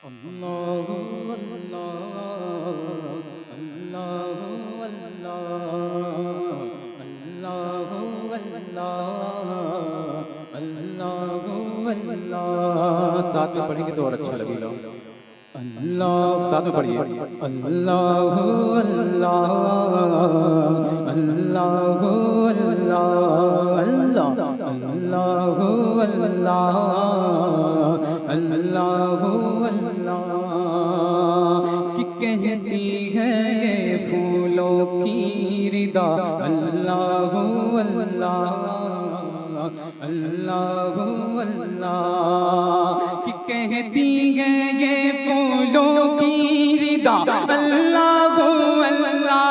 अल्लाह अल्लाह अल्लाह अल्लाह अल्लाह अल्लाह अल्लाह। साथ में पढ़ेंगे तो और अच्छा लगेगा। अल्लाह साथ में पढ़िए। अल्लाह अल्लाह अल्लाह अल्लाह अल्लाह अल्लाह अल्लाह अल्लाह कि कहती है ये फूलों की रिदा। अल्लाह अल्लाह अल्लाह अल्लाह कि कहती है ये फूलों की रिदा। अल्लाह अल्लाह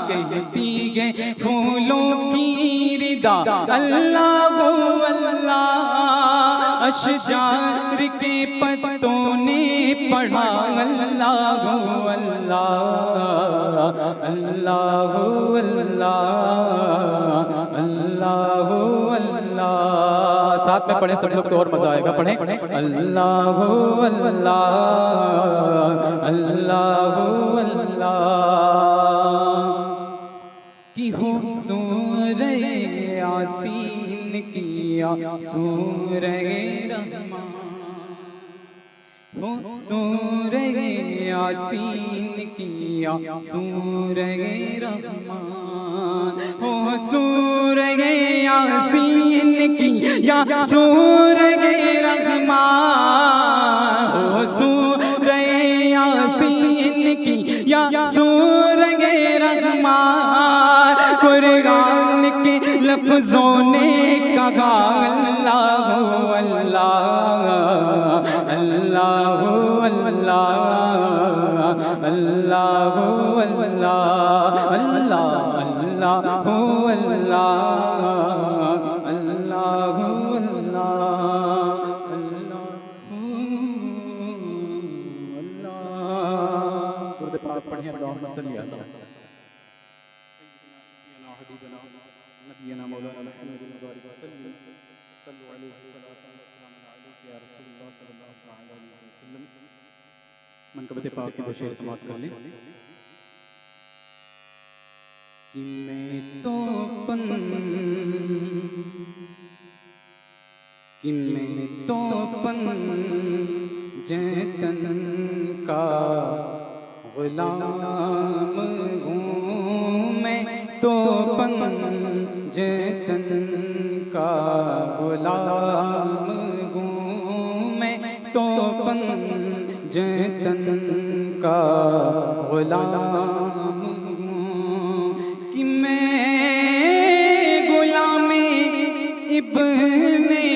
कहती है फूलों की रिदा। अल्लाह अल्लाह अशजार के पत्तों ने पढ़ा। अल्लाह अल्लाह अल्लाह अल्लाह अल्लाह अल्लाह। साथ में पढ़े सब लोग तो और मजा आएगा। पढ़े अल्लाह अल्लाह अल्लाह अल्लाह कि हो सूरे यासीन किया सूरे रहमान। हो सूरे यासीन किया सूरे रहमान। हो सूरे यासीन किया सूरे रहमान। हो सूरे यासीन किया सूरे रहमान। कुरान के लफ्जों ने कहा अल्लाह अल्लाह अल्लाह अल्लाह अल्लाह अल्लाह अल्लाह अल्लाह अल्लाह अल्लाह पढ़िए। अल्लाहुम्मा सल्ली अला सय्यिदिना हबीबना नबियना मौलाना मुहम्मद मुबारक वसल्लम। सल्लु अलैहि सलातन व सलामुन अलैका या रसूलल्लाह सल्लल्लाहु अलैहि वसल्लम। मनकबत पाक की दो शेर समाप्त कर लें कि मैं तो जैतन का गुलाम हूँ। मैं तो जैतन का गुलाम हूँ। मैं तो जैतन का गुलाम हूँ कि मैं गुलामे इब्ने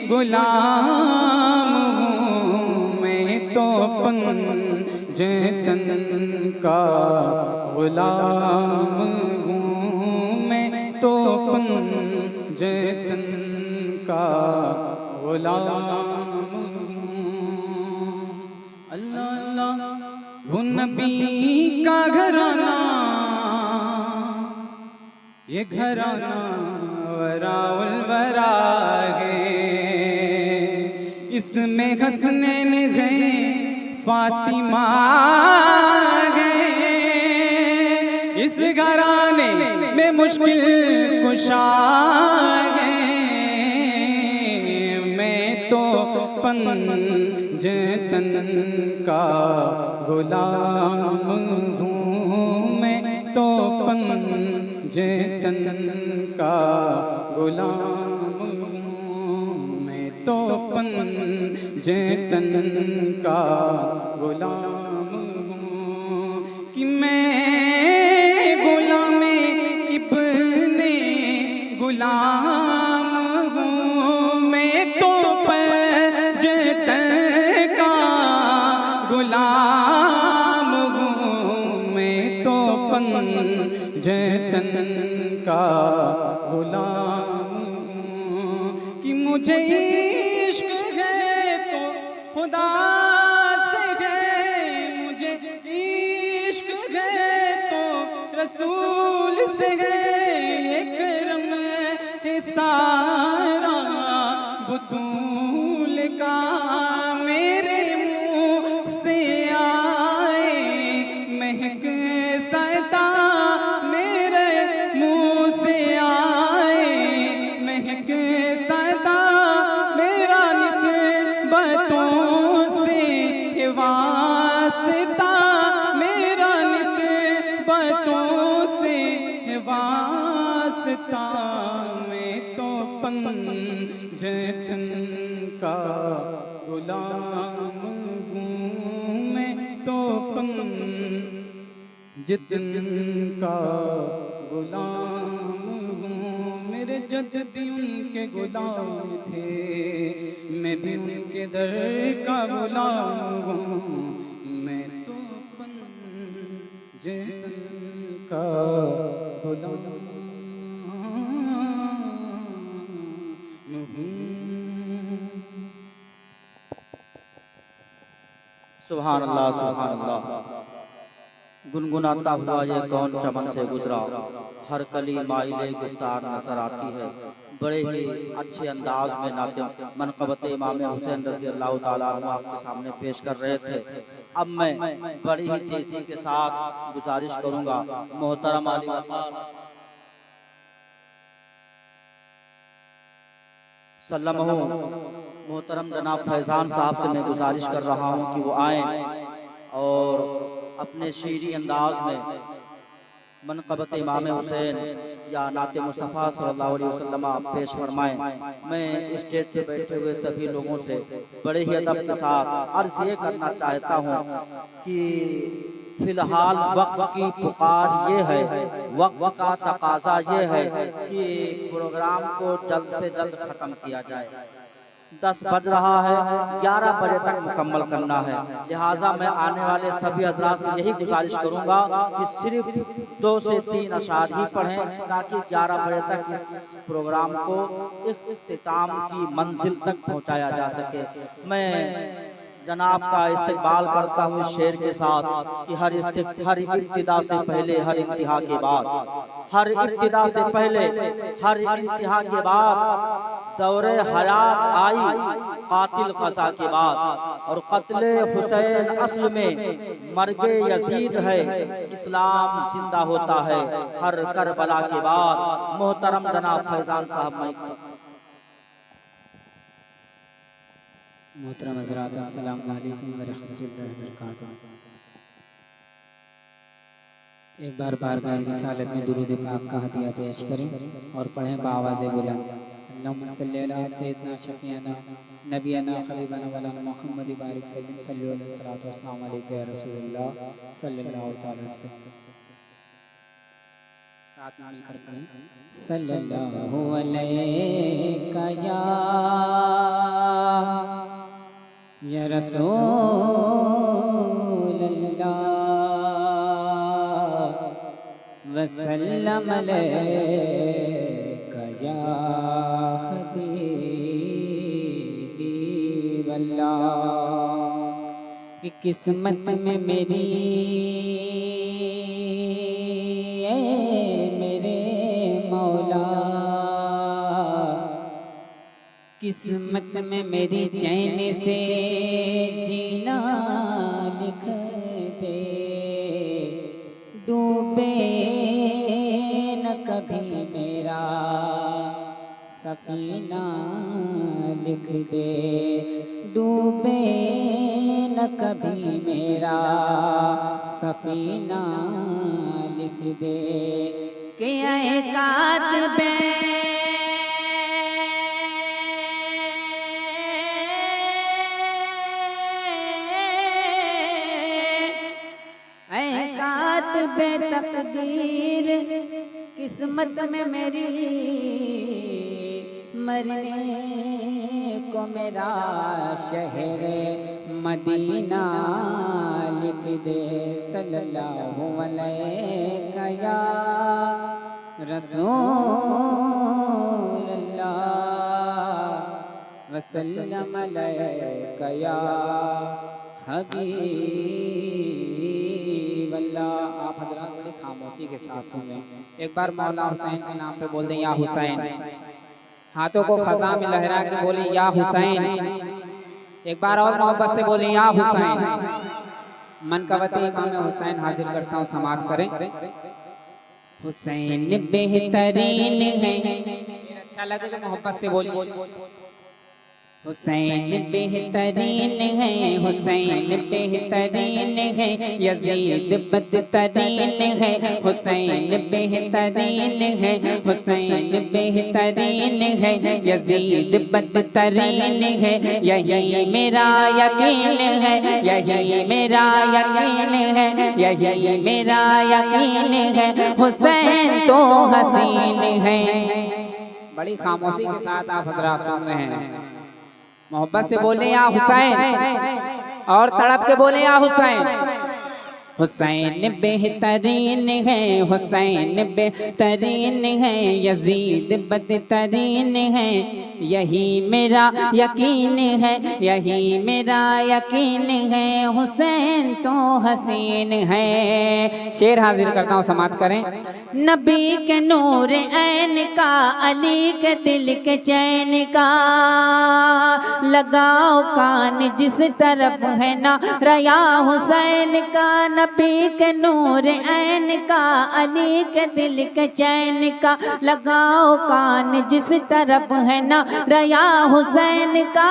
गुलाम हूँ। मैं तो जैतन का गुलाम हूँ। मैं तो जैतन का गुलाम हूँ। अल्लाह अल्लाह वो नबी का घराना ये घराना वराउल वरा है। इसमें हसनैन गए फातिमा गए। इस घराने में मुश्किल कुशा गए। मैं तो जैतन का गुलाम हूँ। मैं तो जैतन का गुलाम हूँ। मैं तो जैतन का गुलाम हूँ कि मैं गुलामे इब्ने गुलाम हूँ। मैं तो जैतन का गुलाम हूँ। मैं तो जैतन का गुलाम हूँ कि मुझे इश्क है तो खुदा से है। मुझे इश्क है तो रसूल से है। ये करम है सारा बुतूल का मेरे का गुलाम हूँ मैं तो जिनका गुलाम हूँ। मेरे जद भी उनके गुलाम थे, मैं भी उनके दर का गुलाम हूँ। मैं तो जिनका गुलाम हूँ। सुभान अल्लाह सुभान अल्लाह। गुनगुनाता हुआ ये कौन चमन से गुजरा, हर कली माइले गुफ्तार नजर आती है। बड़े ही अच्छे अंदाज में नाते मनक़बत इमाम हुसैन रज़ी अल्लाह ताला अन्हु आपके सामने पेश कर रहे थे। अब मैं बड़ी ही तेजी के साथ गुजारिश करूंगा मोहतरम आली सल्लमहु मोहतरम जनाब फैजान साहब से मैं गुजारिश कर रहा हूं कि वो आए और अपने शीरी अंदाज में मनक़बत इमाम हुसैन या नाते मुस्तफ़ा सल्लल्लाहु अलैहि वसल्लम पेश फरमाएं। मैं स्टेज पे बैठे हुए सभी लोगों से बड़े ही अदब के साथ अर्ज ये करना चाहता हूँ कि फिलहाल वक्त की पुकार ये है, वक्त का तकाजा ये है कि प्रोग्राम को जल्द से जल्द ख़त्म किया जाए। 10 बज रहा है, 11 बजे तक मुकम्मल करना है। लिहाजा मैं आने वाले सभी हजरात से यही गुजारिश करूंगा कि सिर्फ 2 से 3 अशार ही पढ़ें ताकि 11 बजे तक इस प्रोग्राम को इख्तिताम की मंजिल तक पहुंचाया जा सके। मैं जनाब का इस्तकबाल करता हूँ इस शेर के साथ कि हर इब्तिदा से पहले हर इंतहा के बाद, हर इब्तिदा से पहले हर इंतहा के बाद दौरे हयात आई कातिल क़ज़ा के बाद, और क़त्ले हुसैन असल में मर्गे यजीद है, इस्लाम जिंदा होता है हर करबला के बाद। मोहतरम जनाब फैजान साहब मोहतरम हज़रात अस्सलामु अलैकुम व रहमतुल्लाहि व बरकातुहू। एक बार बारगाह रिसालत में दुरूद पाक का हदिया पेश करें और पढ़ें बावाज़े बुलंद। अल्लाहुम्मा सल्ली अला सय्यिदना शफ़ीअना नबियना हबीबना मौलाना मुहम्मद बारिक सल्लल्लाहु अलैहि सल्लतु वस्सलाम अलैका या रसूलल्लाह सल्लल्लाहु तआला अलैहि वसल्लम। साथ में मिलकर पढ़ें सल्लल्लाहु अलैका या रसूलल्लाह वसल्लम अलैका या हबीबल्लाह। कि किस्मत में मेरी मेरे मौला, किस्मत में मेरी चैन से जीना लिख दे, डूबे न कभी मेरा सफीना लिख दे, डूबे न कभी मेरा सफीना लिख दे। कि ऐ कातिबे कातिबे तकदीर, किस्मत में मेरी मरने को मेरा शहर मदीना लिख दे। सल्लल्लाहु अलैका या रसूलल्लाह वसल्लम अलैका या हबीबल्लाह। आप हजरात बड़ी खामोशी के साथ सुने। एक बार मौला हुसैन के नाम पे बोल दें या हुसैन, हाथों को खज़ा में लहरा के बोले या हुसैन। एक बार और मोहब्बत से बोले या हुसैन। मनक़बत इमाम हुसैन हाजिर करता हूँ, समाअत करें। हुसैन बेहतरीन है, अच्छा लगे तो मोहब्बत से बोलिए। हुसैन बेहतरीन है, हुसैन बेहतरीन है, यजीद बदतरीन है, हुसैन बेहतरीन है, हुसैन बेहतरीन है, यजीद बदतरीन है। यही मेरा यकीन है, यही मेरा यकीन है, यही मेरा यकीन है, हुसैन तो हसीन है। बड़ी खामोशी के साथ आप हजरात सुन रहे हैं। मोहब्बत से बोले या हुसैन, और तड़प के बोले या हुसैन। हुसैन बेहतरीन है, हुसैन बेहतरीन है, यजीद बदतरीन है, यही मेरा यकीन है, यही मेरा यकीन है, हुसैन तो हसीन है। शेर हाजिर करता हूँ, समाप्त करें। नबी के नूर ऐन का, अली के दिल के चैन का, लगाओ कान जिस तरफ है ना रया हुसैन का। नबी के नूर ऐन का, अली के दिल के चैन का, लगाओ कान जिस तरफ है ना रया हुसैन का।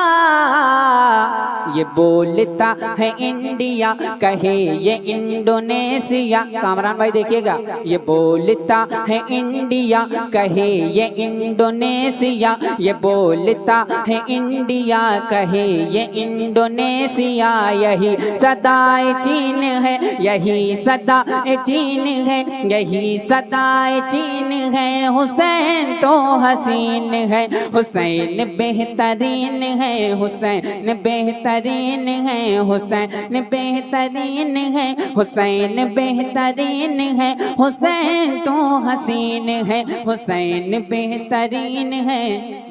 ये बोलता है इंडिया, कहे ये इंडोनेशिया। कामरान भाई देखिएगा, ये बोलता है इंडिया, कहे ये इंडोनेशिया, ये बोलता है इंडिया, कहे ये इंडोनेशिया। यही सदाए चीन है, यही सदा चीन है, यही सदाए चीन है, हुसैन तो हसीन है। हुसैन बेहतरीन है, हुसैन बेहतरीन है, हुसैन बेहतरीन है, हुसैन बेहतरीन है, हुसैन तो हसीन है, हुसैन बेहतरीन है।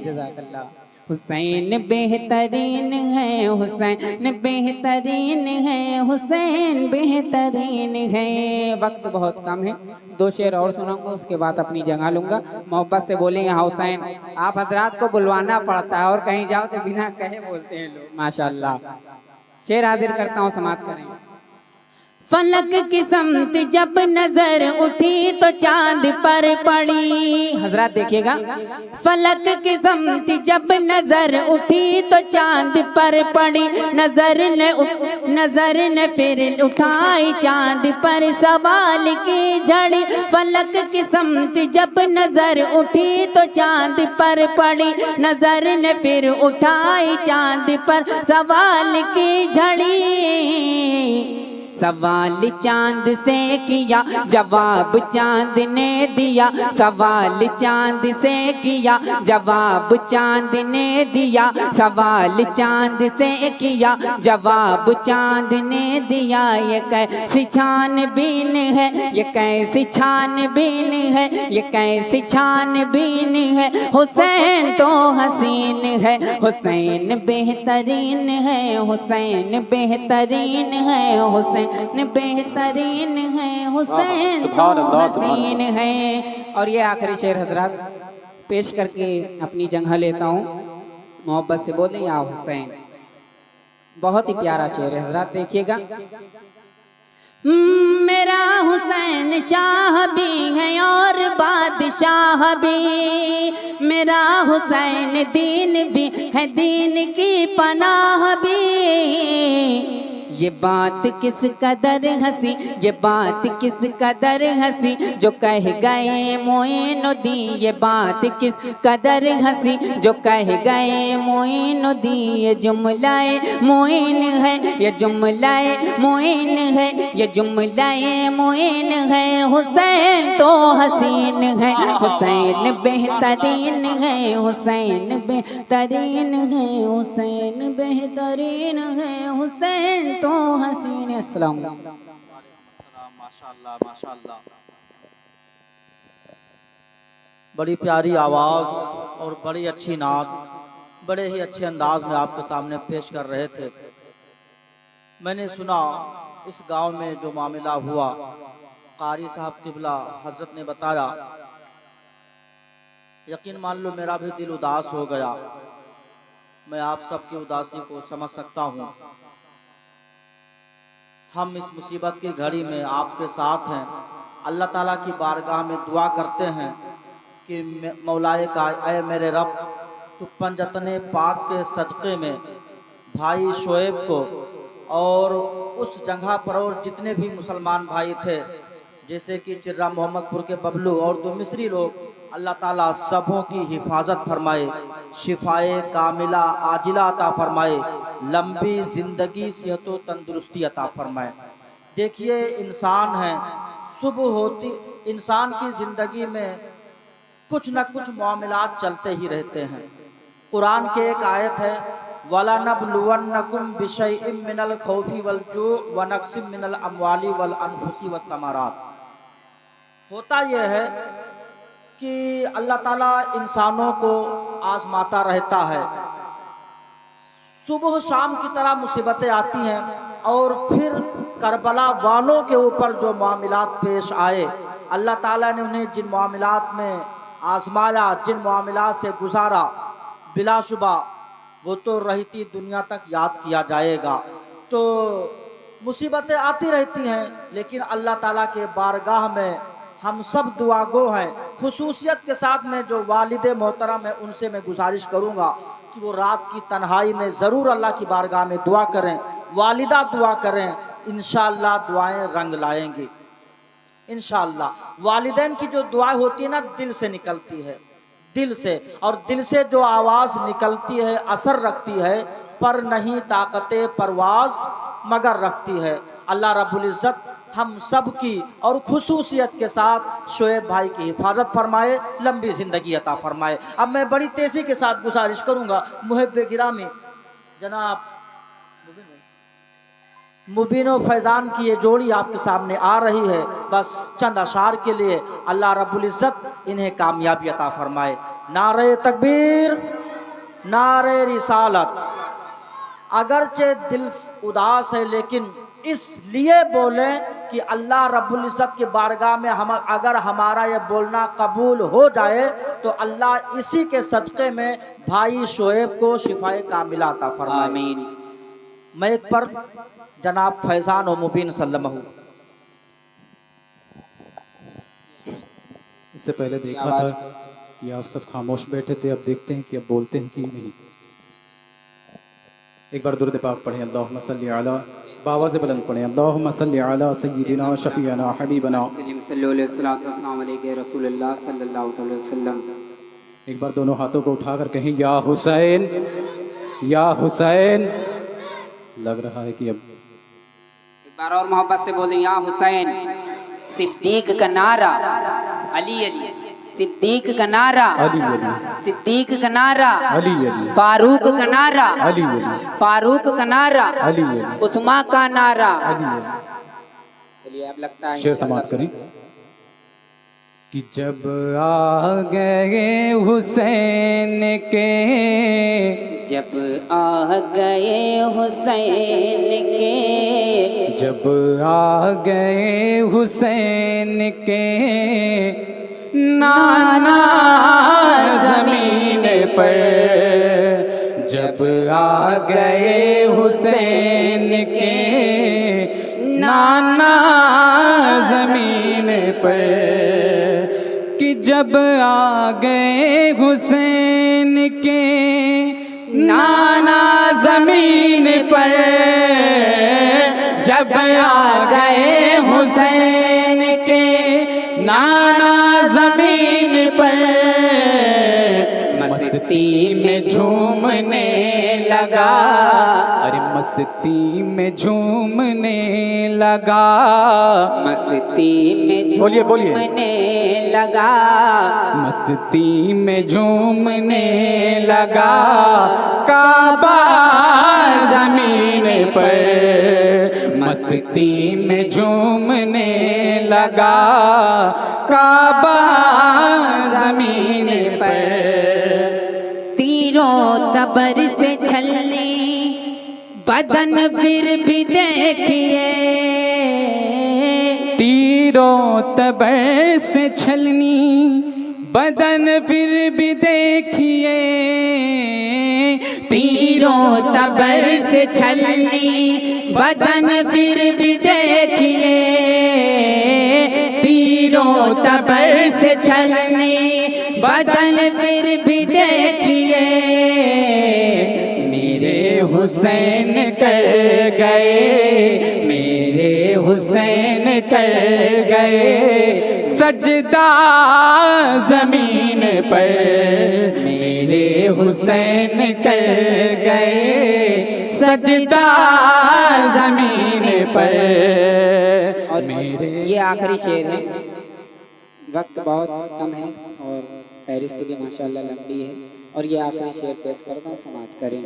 जज़ाकल्लाह। हुसैन बेहतरीन है, हुसैन बेहतरीन है, हुसैन बेहतरीन है। वक्त बहुत कम है, 2 शेर और सुनाऊंगा, उसके बाद अपनी जगह लूंगा। मोहब्बत से बोलेंगे हुसैन। आप हजरात को बुलवाना पड़ता है, और कहीं जाओ तो बिना कहे बोलते हैं लोग, माशाअल्लाह। शेर हाजिर करता हूँ, समाप्त करेंगे। फलक की समत जब नजर उठी तो चांद पर पड़ी। हजरात देखिएगा, फलक की समत जब नजर उठी तो चांद पर पड़ी। नजर ने फिर उठाई चांद पर सवाल की झड़ी। फलक की समत जब नजर उठी तो चांद पर पड़ी। नजर ने फिर उठाई चांद पर सवाल की झड़ी। सवाल चांद से किया, जवाब चांद ने दिया। सवाल चांद से किया, जवाब चांद ने दिया। सवाल चांद से किया, जवाब चांद ने दिया। ये कैसी छानबीन है, ये कैसी छानबीन है, ये कैसी छानबीन है, हुसैन तो हसीन है, हुसैन बेहतरीन है, हुसैन बेहतरीन है, हुसैन बेहतरीन है, हुसैन तो हसीन है। और ये आखिरी शेर हजरात पेश करके अपनी जगह लेता हूँ। मोहब्बत से बोले या हुसैन। बहुत ही प्यारा शेर है हजरात, देखिएगा। मेरा हुसैन शाह भी है और बादशाह भी, मेरा हुसैन दीन भी है, दीन की पनाह भी। ये बात किस कदर हंसी, ये बात किस कदर हंसी, जो कह गए मोइनुद्दीन। ये बात किस कदर हंसी, जो कह गए मोइनुद्दीन। ये जुमलाए मोइन है, ये जुमलाए मोइन है, ये जुमलाए मोइन है, हुसैन तो हसीन है, हुसैन बेहतरीन है, हुसैन बेहतरीन है, हुसैन बेहतरीन है, हुसैन तो हसीन। अस्सलाम माशाअल्लाह माशाअल्लाह। बड़ी प्यारी आवाज़ और बड़ी अच्छी नात, बड़े ही अच्छे अंदाज में आपके सामने पेश कर रहे थे। मैंने सुना इस गांव में जो मामला हुआ, कारी साहब किबला हजरत ने बताया, यकीन मान लो मेरा भी दिल उदास हो गया। मैं आप सबकी उदासी को समझ सकता हूँ। हम इस मुसीबत की घड़ी में आपके साथ हैं। अल्लाह ताला की बारगाह में दुआ करते हैं कि मौलाए का ऐ मेरे रब, तो पंजतने पाक के सदक़े में भाई शोएब को और उस जगह पर और जितने भी मुसलमान भाई थे, जैसे कि चिर्रा मोहम्मदपुर के बबलू और दो मिस्री लोग, अल्लाह ताला सबों की हिफाजत फरमाए, शिफाए कामिला आजिला अता फरमाए, लंबी ज़िंदगी सेहत व तंदुरुस्ती अता फरमाए। देखिए, इंसान है, सुबह होती इंसान की ज़िंदगी में कुछ न कुछ मामलात चलते ही रहते हैं। कुरान के एक आयत है, वलनब्लुवन्नकुम बिशैइन मिनल खौफि वल जू व नक्सिम मिनल अमवाली वल अनफुसी वस्समरात। होता यह है कि अल्लाह ताला इंसानों को आजमाता रहता है। सुबह शाम की तरह मुसीबतें आती हैं और फिर करबला वालों के ऊपर जो मामलात पेश आए, अल्लाह ताला ने उन्हें जिन मामलात में आजमाया, जिन मामलात से गुजारा, बिलाशुबा वो तो रहती दुनिया तक याद किया जाएगा। तो मुसीबतें आती रहती हैं, लेकिन अल्लाह ताला के बारगाह में हम सब दुआगो हैं। खुसूसियत के साथ में जो वालिदे मोहतरम है, उनसे मैं गुजारिश करूँगा कि वो रात की तन्हाई में ज़रूर अल्लाह की बारगाह में दुआ करें, वालिदा दुआ करें, इंशाअल्लाह दुआएं रंग लाएंगी इंशाअल्लाह। वालिदैन की जो दुआ होती है ना, दिल से निकलती है, दिल से, और दिल से जो आवाज़ निकलती है असर रखती है, पर नहीं ताकते परवाज़ मगर रखती है। अल्लाह रब्बुल इज़्ज़त हम सब की और खुसूसियत के साथ शोएब भाई की हिफाजत फरमाए, लंबी ज़िंदगी अता फरमाए। अब मैं बड़ी तेज़ी के साथ गुजारिश करूँगा, मुहिब्बे गिरामी जनाब मुबीन व फैज़ान की ये जोड़ी आपके सामने आ रही है। बस चंद अशार के लिए अल्लाह रब्बुल इज़्ज़त इन्हें कामयाबी अता फरमाए। नारे तकबीर, नारे रिसालत। अगरचे दिल उदास है, लेकिन इसलिए बोलें कि अल्लाह रब्बुल इज़्ज़त की बारगाह में हम अगर हमारा ये बोलना कबूल हो जाए तो अल्लाह इसी के सदक़े में भाई शोएब को शिफाए कामिला अता फरमाए। आमीन। मैं एक पर जनाब फैज़ान और मुबीन सल्लमहु। इससे पहले देखा था कि आप सब खामोश बैठे थे, अब देखते हैं कि अब बोलते हैं कि नहीं। एक बार दुरूद पाक पढ़ें, अल्लाहुम्मा सल्ली अला, बावाज़ बुलंद पढ़ें, अल्लाहुम्मा सल्ली अला सय्यिदिना शफ़ीअना हबीबना रसूलुल्लाह सल्लल्लाहु अलैहि वसल्लम। एक बार दोनों हाथों को उठाकर कहें, या हुसैन, या हुसैन। लग रहा है कि अब एक बार और मोहब्बत से बोलें, या हुसैन। सिद्दीक का नारा, अली अली। सिद्दीक का नारा, अली अली। सिद्दीक का नारा, अली अली। फारूक का नारा, अली अली। फारूक का नारा, अली अली। उस्मा का नारा, अली अली। चलिए अब लगता है शेर समाप्त करें कि जब आ गए हुसैन के, जब आ गए हुसैन के, जब आ गए हुसैन के नाना ज़मीन पर, जब आ गए हुसैन के नाना ज़मीन पर, कि जब आ गए हुसैन के नाना ज़मीन पर, जब आ गए हुसैन के नाना ज़मीन पर, मस्ती में झूमने लगा, अरे मस्ती में झूमने लगा, मस्ती में बोलिए बोलिए, झूमने लगा, मस्ती में झूमने लगा, काबा ज़मीन पर, मस्ती में झूमने लगा, काबा ज़मीन पर। तीरों तबर से छलनी बदन फिर भी देखिए, तीरों तबर से छलनी बदन फिर भी देखिए, तीरों तबर से छलनी बदन फिर भी देखिए, तीरों तबर से छलनी बदन फिर भी देखिए, हुसैन कर गए, मेरे हुसैन कर गए सजदा जमीन पर, मेरे हुसैन कर गए सजदा जमीन पर। और मेरे ये आखिरी शेर है, वक्त बहुत कम है और फहरिस्त भी माशाल्लाह लंबी है, और ये आखिरी शेर पेश करता हूँ, समाप्त करें।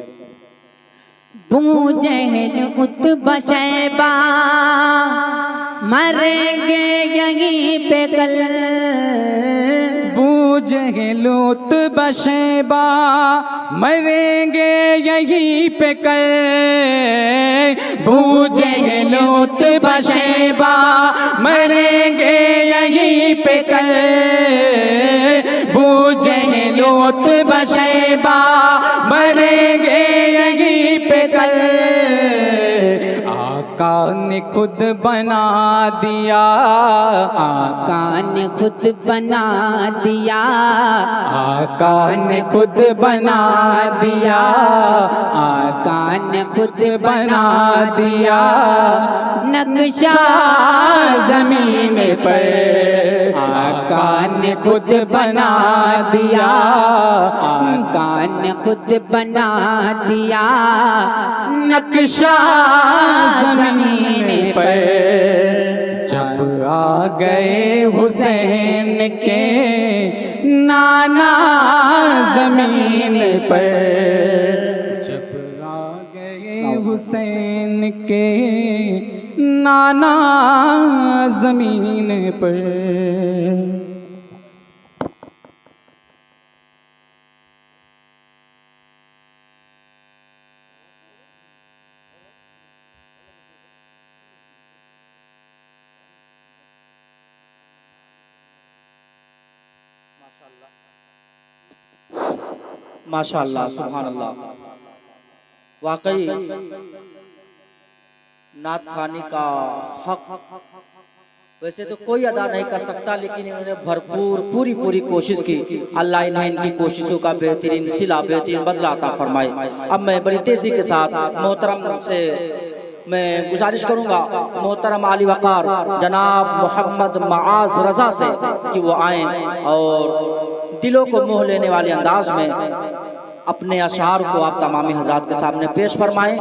बू जहल उत्बा शैबा मरेंगे यहीं पे कल, बू जहल उत्बा शैबा मरेंगे यहीं पे कल, बू जहल उत्बा शैबा मरेंगे यहीं पे कल, बू जहल उत्बा शैबा मरेंगे यहीं पे कल। आका ने खुद बना दिया, आका ने खुद बना दिया, आका ने खुद बना दिया, आका ने खुद बना दिया नक्शा जमीन पर, आका ने खुद बना दिया, आका ने खुद बना दिया नक्शा जमीन पर। जब आ गए हुसैन के नाना जमीन पर, जब आ गए हुसैन के नाना जमीन पर। माशाअल्लाह, सुभान अल्लाह। वाकई नात खानी का हक वैसे तो कोई अदा नहीं कर सकता, लेकिन इन्होंने भरपूर पूरी कोशिश की। अल्लाह इन्हें इनकी कोशिशों का बेहतरीन सिला, बेहतरीन बदला अता फरमाए। अब मैं बड़ी तेजी के साथ मोहतरम से मैं गुजारिश करूंगा, मोहतरम आली वकार जनाब मोहम्मद माआज रजा से कि वो आएँ और दिलों को मोह लेने वाले अंदाज में अपने अशार को आप तमामी हजरात के सामने पेश फरमाएं।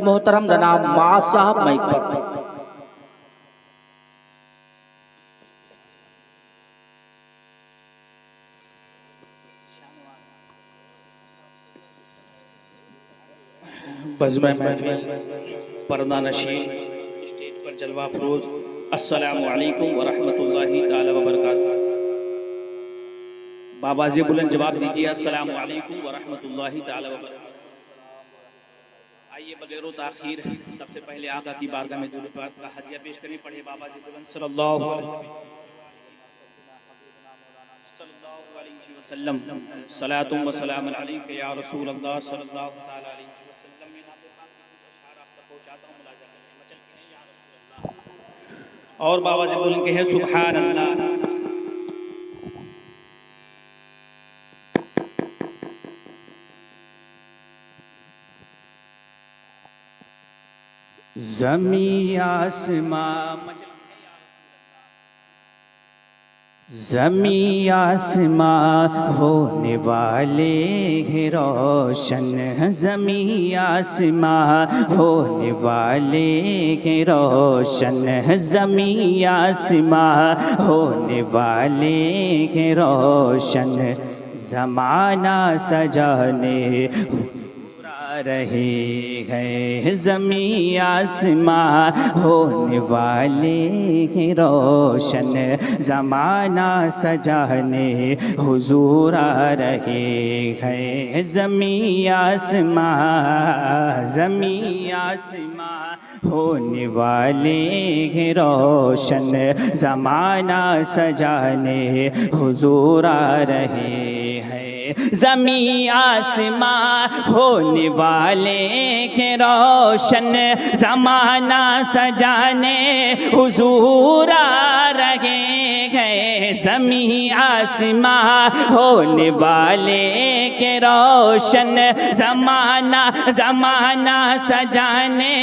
मोहतरम जनाब माआज साहब माइक पर। बज़्म महफिल पर्दा नशीन स्टेज पर जलवा फरोज, अस्सलामु अलैकुम व रहमतुल्लाहि ताला व बरकातहू। बाबा जी बुलंद जवाब दीजिए, अस्सलामु अलैकुम व रहमतुल्लाहि ताला व बरकातहू। आइए बगैर ताखीर सबसे पहले आका की बारगाह में दुरूद पाक का हदिया पेश करें। पढ़े बाबा जी बुलंद सल्लल्लाहु अलैहि वसल्लम, सलातुम व सलामुन अलैका या रसूल अल्लाह सल्लल्लाहु तआला अलैहि वसल्लम। मैं नाते पाक के कुछ अशआर आप तक पहुंचाता हूं, मुलाज़ा करें। मचल के नहीं या रसूल अल्लाह। और बाबा जी बुलंद के हैं सुभान अल्लाह। ज़मीं आसमां, ज़मीं आसमां होने वाले हैं रोशन, ज़मीं आसमां होने वाले हैं रोशन, ज़मीं आसमां होने वाले हैं रोशन। ज़माना सजाने रहे हैं, ज़मीं आसमां होने वाले हैं रोशन, ज़माना सजाने हुजूर आ रहे हैं। ज़मीं आसमां, ज़मीं आसमां होने वाले हैं रोशन, ज़माना सजाने हुजूर आ रहे हैं। ज़मीं आसमां होने वाले के रोशन, ज़माना सजाने हुजूर आ रहे हैं। ज़मीं आसमां होने वाले के रोशन, ज़माना सजाने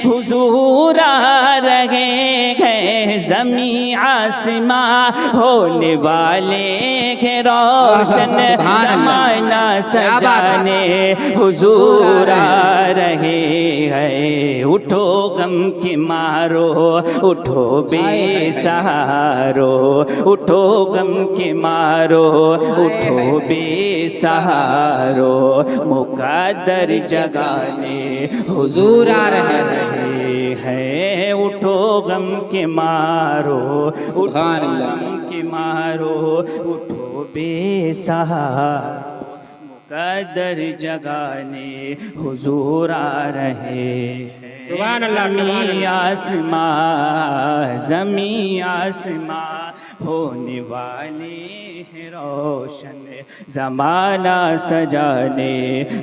हुजूर आ रहे हैं। ज़मीं आसमां होने वाले के रोशन, ज़माना सजाने हुजूर आ रहे हैं। उठो गम के मारो, उठो बेसहारो, उठो गम के मारो, उठो बेसहारो, मुक़द्दर जगाने हुजूर आ रहे हैं। उठो गम के मारो, उठो गम के मारो, उठो बेसहारो, मुक़द्दर जगाने हुजूर आ रहे हैं। सुभान अल्लाह, ज़मीं आसमां, ज़मीं आसमां होने वाले हैं रोशन, ज़माना सजाने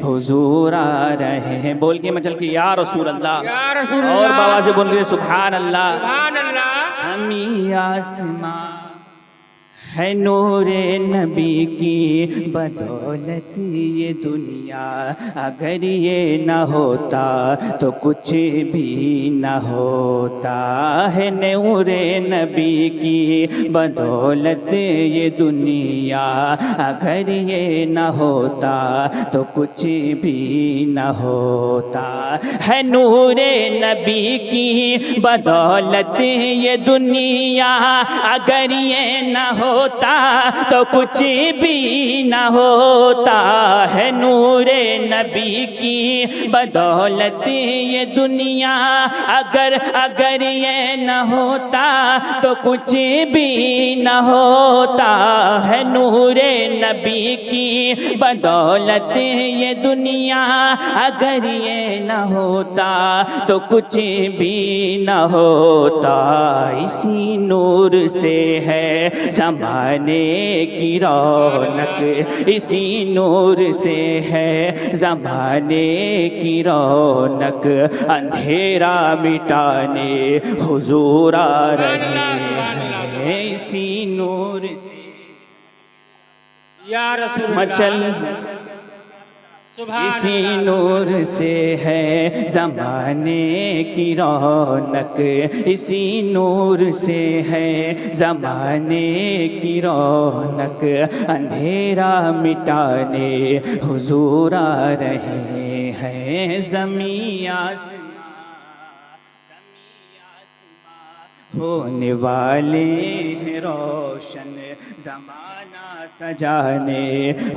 हुजूर आ रहे हैं। बोल के मचल के या रसूल अल्लाह, या रसूल अल्लाह, और बाबा से बोल के सुभान अल्लाह। सुभान अल्लाह। ज़मीं आसमां है नूरे नबी की बदौलत ये दुनिया, अगर ये न होता तो कुछ भी न होता है। नूरे नबी की बदौलत ये दुनिया, अगर ये न होता तो कुछ भी न होता है। नूरे नबी की बदौलत ये दुनिया, अगर ये न होता तो कुछ भी न होता है। नूरे नबी की बदौलत ये दुनिया, अगर ये न होता तो कुछ भी न होता है। नूरे नबी की बदौलत ये दुनिया, अगर ये न होता तो कुछ भी न होता। इसी नूर से है ज़माने की रौनक, इसी नूर से है ज़माने की रौनक, अंधेरा मिटाने हुजूर आ रहे हैं। इसी नूर से या रसूल मचल, सुभान इसी अल्लाह, नूर से है ज़माने की रौनक, इसी नूर से है ज़माने की रौनक, अंधेरा मिटाने हुजूर आ रहे हैं। ज़मीं आसमां होने वाले हैं रोशन, ज़माना सजाने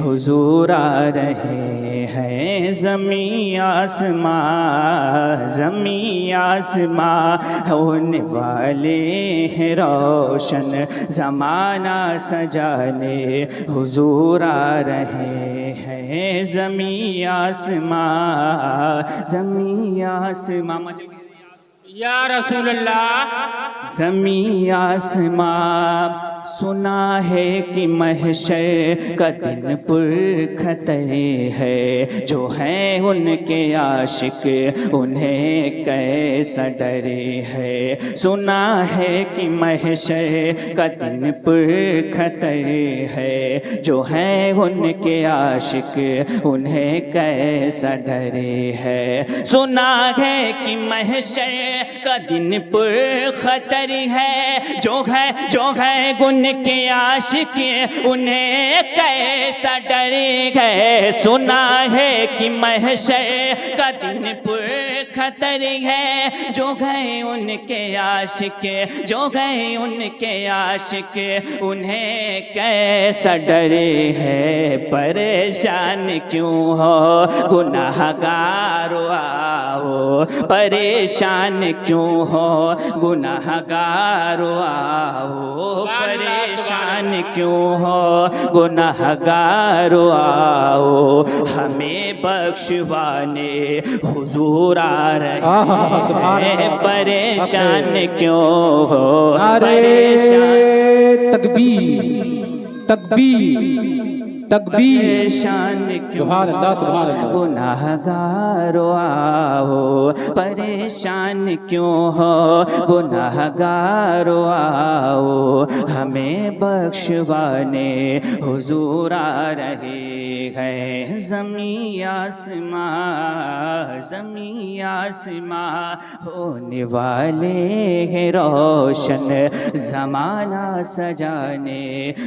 हुजूर आ रहे हैं। ज़मीं आसमां, ज़मीं आसमां होने वाले हैं रोशन, ज़माना सजाने हुजूर आ रहे हैं। ज़मीं आसमां, ज़मीं आसमां, या रसूल अल्लाह। ज़मीं आसमां सुना है कि महशर का दिन पुरखतर है, जो हैं उनके आशिक उन्हें कैसा डरे है। सुना है कि महशर का दिन पुरखतर है, जो हैं उनके आशिक उन्हें कैसा डरे है। सुना है कि महशर का दिन पुरखतर है, जो है उनके आशिक उन्हें कैसा डरे है। सुना है कि महशर का दिन पुरखतर है, जो है उनके आशिक, जो है उनके आशिक उन्हें कैसा डरे है। परेशान क्यों हो गुनाहगार आओ, परेशान क्यों हो गुनाहगार आओ, परेशान क्यों हो गुनाहगार आओ, हमें बख्शवाने हुजूर आ रहे हैं। परेशान क्यों हो, नारे परेशान तकबीर, तकबीर, तकबीर। शान क्यों सुभान अल्लाह, सुभान अल्लाह। गुनाहगारो आओ, परेशान क्यों हो गुनाहगारो आओ, हमें बख्शवाने हुजूर आ रहे हैं। ज़मीं आसमां होने वाले हैं रोशन, ज़माना सजाने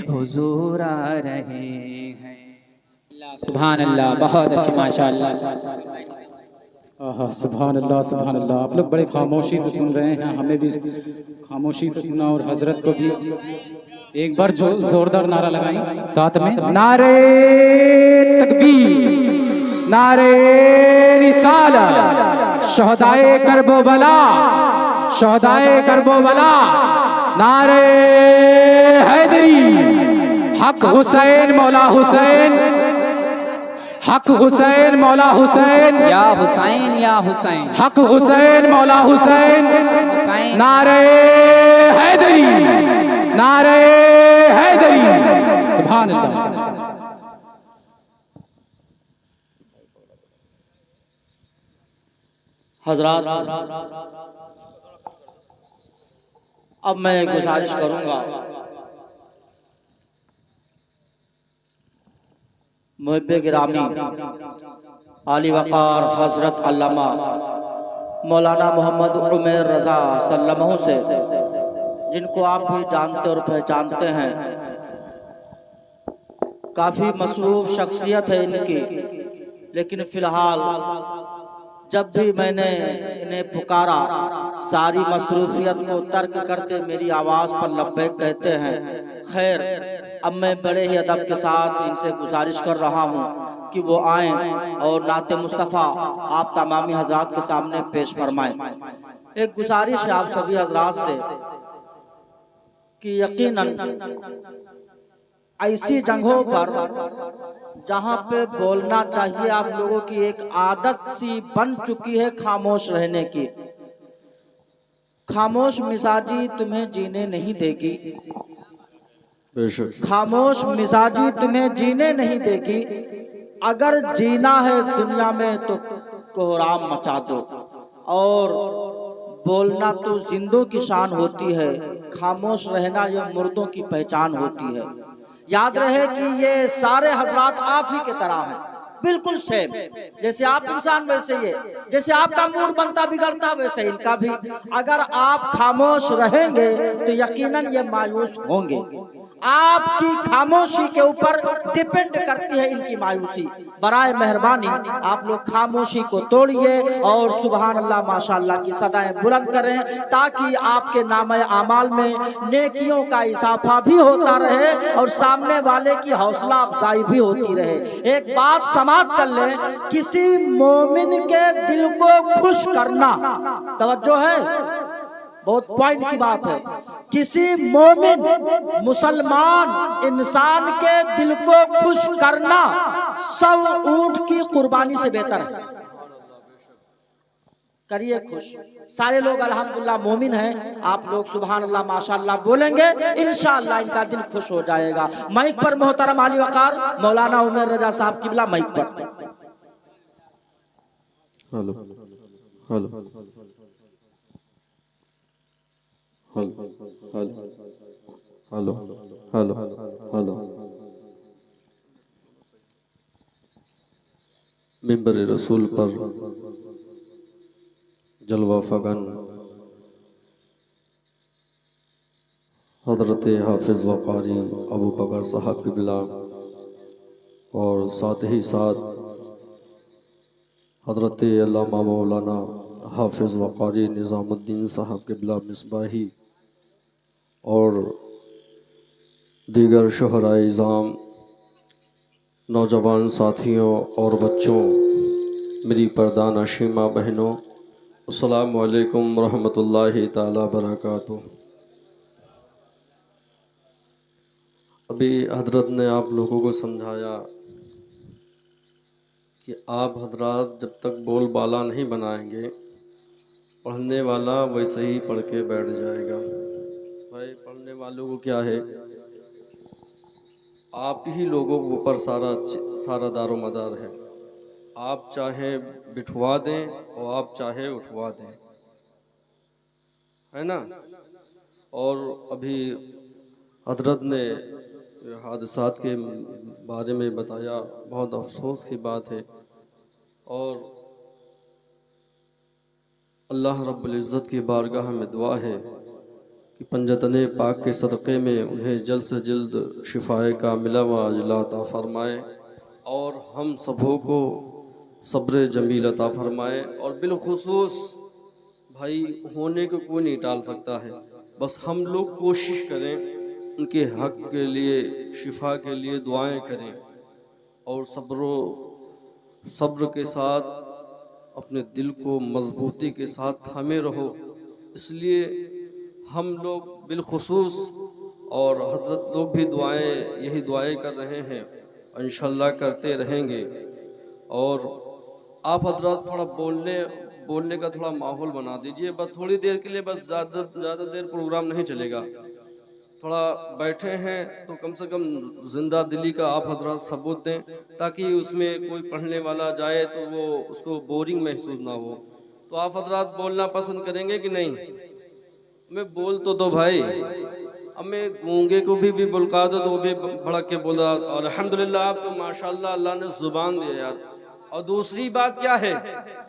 हुजूर आ रहे हैं। सुभान अल्लाह, बहुत अच्छी माशाअल्लाह। आहा, सुभान अल्लाह, सुभान अल्लाह। आप लोग बड़े खामोशी से सुन रहे हैं, हमें भी खामोशी से सुना और हजरत को भी एक बार जो जोरदार नारा लगाएं साथ में, नारे तकबीर, नारे रिसालत, शहदाए करबला, शहदाए करबला, नारे हैदरी, हक हुसैन मौला हुसैन, हक हुसैन मौला हुसैन, या हुसैन या हुसैन, हक हुसैन मौला हुसैन, हुसैन। नारे हैदरी, नारे हैदरी। सुभान अल्लाह। हजरात, अब मैं गुजारिश करूंगा, मुहिब्बे गिरामी आली वक़ार हजरत अल्लामा मौलाना मोहम्मद उमर रज़ा सल्लल्लाहु से, जिनको आप भी जानते और पहचानते हैं, काफ़ी मसरूफ़ शख्सियत है इनकी, लेकिन फ़िलहाल जब भी मैंने इन्हें पुकारा, सारी मसरूफियत को तर्क करते मेरी आवाज़ पर लब्बैक कहते हैं। खैर, अब मैं बड़े ही अदब के साथ इनसे गुजारिश कर रहा हूँ कि वो आएँ और नाते मुस्तफ़ा आप तमामी हजरात के सामने पेश फरमाएं। एक गुजारिश है आप सभी हजरात से कि यकीनन ऐसी जगहों पर जहाँ पे बोलना चाहिए, आप लोगों की एक आदत सी बन चुकी है खामोश रहने की। खामोश मिजाजी तुम्हें जीने नहीं देगी, खामोश मिजाजी तुम्हें जीने नहीं देगी। अगर जीना है दुनिया में तो कोहराम मचा दो, और बोलना तो जिंदों की शान होती है, खामोश रहना ये मुर्दों की पहचान होती है। याद रहे कि ये सारे हजरात आप ही के तरह हैं, बिल्कुल सेम। जैसे आप इंसान वैसे ये, जैसे आपका मूड बनता बिगड़ता वैसे इनका भी। अगर आप खामोश रहेंगे तो यकीनन ये मायूस होंगे। आपकी खामोशी के ऊपर डिपेंड करती है इनकी मायूसी। बराए मेहरबानी आप लोग खामोशी को तोड़िए और सुभान अल्लाह माशाअल्लाह की सदाएं बुलंद करें, ताकि आपके नामे आमाल में नेकियों का इजाफा भी होता रहे और सामने वाले की हौसला अफजाई भी होती रहे। एक बात समाप्त कर लें, किसी मोमिन के दिल को खुश करना, तवज्जो है, बहुत पॉइंट की बात है, किसी मोमिन मुसलमान इंसान के दिल को खुश करना 100 ऊंट की कुर्बानी से बेहतर है। करिए खुश। सारे लोग अल्हम्दुलिल्लाह मोमिन हैं, आप लोग सुभान अल्लाह माशाअल्लाह बोलेंगे, इंशाअल्लाह इनका दिल खुश हो जाएगा। माइक पर मोहतरम आली वकार मौलाना उमर रजा साहब किबला माइक पर। Hello hello hello hello hello hello. मिंबर रसूल पर जलवा फगन हजरत हाफिज़ वक़ारी अबू बकर साहब की बिला और साथ ही साथ हजरत अल्लामा मौलाना हाफिज़ वक़ारी निज़ामुद्दीन साहब के बिला मिसबाही और दीगर शोहराए इज़ाम, नौजवान साथियों और बच्चों, मेरी पर्दाना शीमा बहनों, अस्सलामु अलैकुम रहमतुल्लाहि ताला बरकातुहू। अभी हजरत ने आप लोगों को समझाया कि आप हजरात जब तक बोल बाला नहीं बनाएंगे, पढ़ने वाला वैसे ही पढ़ के बैठ जाएगा। भाई पढ़ने वालों को क्या है, आप ही लोगों के ऊपर सारा दारोमदार है। आप चाहे बिठवा दें और आप चाहे उठवा दें, है ना। और अभी हजरत ने हादसात के बारे में बताया, बहुत अफसोस की बात है। और अल्लाह रब्बुल इज़्ज़त की बारगाह में दुआ है कि पंजतने पाक के सदक़े में उन्हें जल्द से जल्द शिफाए कामिला व अजला अता फ़रमाए और हम सबों को सब्र जमील अता फ़रमाए। और बिलखुसूस भाई होने को कोई नहीं टाल सकता है, बस हम लोग कोशिश करें उनके हक़ के लिए, शिफा के लिए दुआएं करें और सब्र के साथ अपने दिल को मजबूती के साथ थामे रहो। इसलिए हम लोग बिलखुसूस और हजरत लोग भी यही दुआएं कर रहे हैं, इंशाअल्लाह करते रहेंगे। और आप हजरत थोड़ा बोलने का थोड़ा माहौल बना दीजिए, बस थोड़ी देर के लिए, बस ज़्यादा देर प्रोग्राम नहीं चलेगा। थोड़ा बैठे हैं तो कम से कम जिंदा दिली का आप हजरत सबूत दें, ताकि उसमें कोई पढ़ने वाला जाए तो वो उसको बोरिंग महसूस ना हो। तो आप हजरत बोलना पसंद करेंगे कि नहीं? मैं बोल तो दो भाई, अब मैं गूंगे को भी बुलका दो तो वो भी भड़क के बोला। और अल्हम्दुलिल्लाह आप तो माशाल्लाह अल्लाह ने जुबान दिया यार। और दूसरी बात क्या है?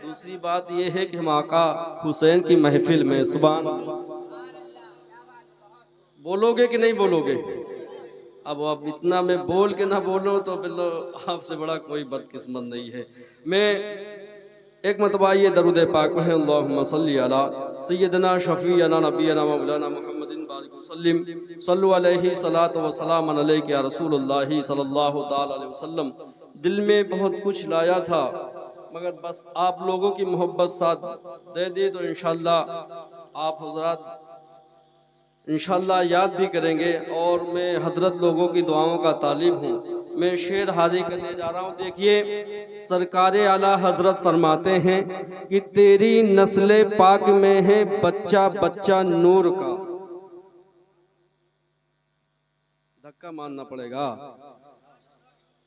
दूसरी बात ये है कि हम आका हुसैन की महफिल में, सुभान अल्लाह, बोलोगे कि नहीं बोलोगे? अब इतना मैं बोल के ना बोलूं तो बिल्कुल आपसे बड़ा कोई बदकिस्मत नहीं है। मैं एक मतबा ये दरूद पाक में अल्लाहुम्मा सल्ली अला सय्यदना शफीअना नबीना मौलाना मुहम्मदिन बारिक वसल्लिम सल्लु अलैहि सलात व सलाम अलैका या रसूलुल्लाह सल्लल्लाहु तआला अलैहि वसल्लम। दिल में बहुत कुछ लाया था, मगर बस आप लोगों की मोहब्बत साथ दे दी तो इंशाअल्लाह आप हजरत इंशाअल्लाह याद भी करेंगे। और मैं हजरत लोगों की दुआओं का तालिब हूँ। मैं शेर हाजिर करने जा रहा हूँ। देखिए, सरकारे आला हजरत फरमाते हैं कि तेरी नस्ले पाक में है बच्चा बच्चा नूर का। धक्का मानना पड़ेगा,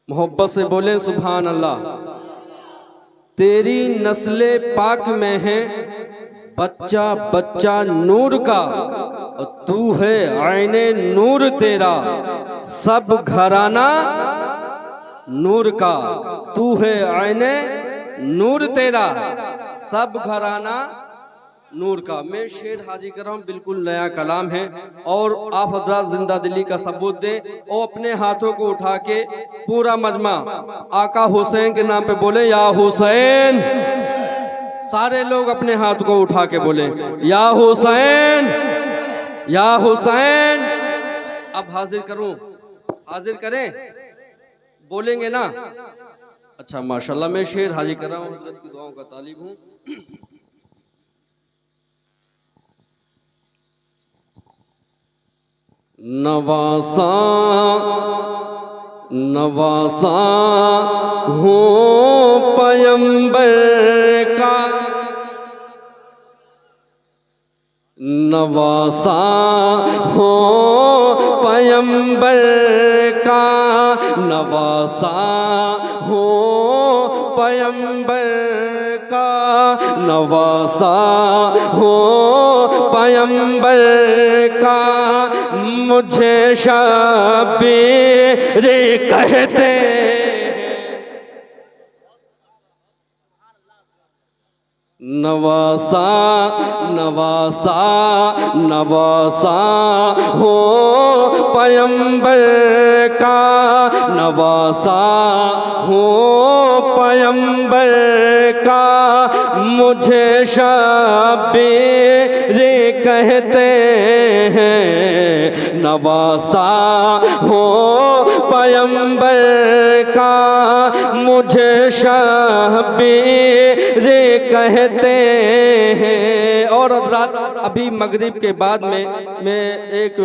मोहब्बत से बोलें सुभान अल्लाह। तेरी नस्ले पाक में है बच्चा बच्चा नूर का, और तू है आईने नूर तेरा, सब घराना नूर का। तू है आईने नूर तेरा, सब घराना नूर का। मैं शेर हाजिर कर रहा हूँ, बिल्कुल नया कलाम है और आप हजरत जिंदा दिली का सबूत दें और अपने हाथों को उठा के पूरा मजमा आका हुसैन के नाम पे बोले या हुसैन। सारे लोग अपने हाथ को उठा के बोले या हुसैन या हुसैन। अब हाजिर करूं, हाजिर करें, बोलेंगे ना? अच्छा माशाल्लाह। मैं शेर हाजिर कर रहा हूँ, हजरत की दुआओं का तालिब हूँ। नवासा नवासा हो पैगंबर का, नवासा हो पैगंबर का, नवासा हो पैगंबर का, नवासा हो पैगंबर का। मुझे शबीर कहते नवासा नवासा नवासा हो पैगंबर का, नवासा हो पैगंबर का। मुझे शबीर कहते हैं, नवासा हो पैगंबर का। मुझे शबीर कहते हैं। और रात अभी मगरिब के बाद में मैं एक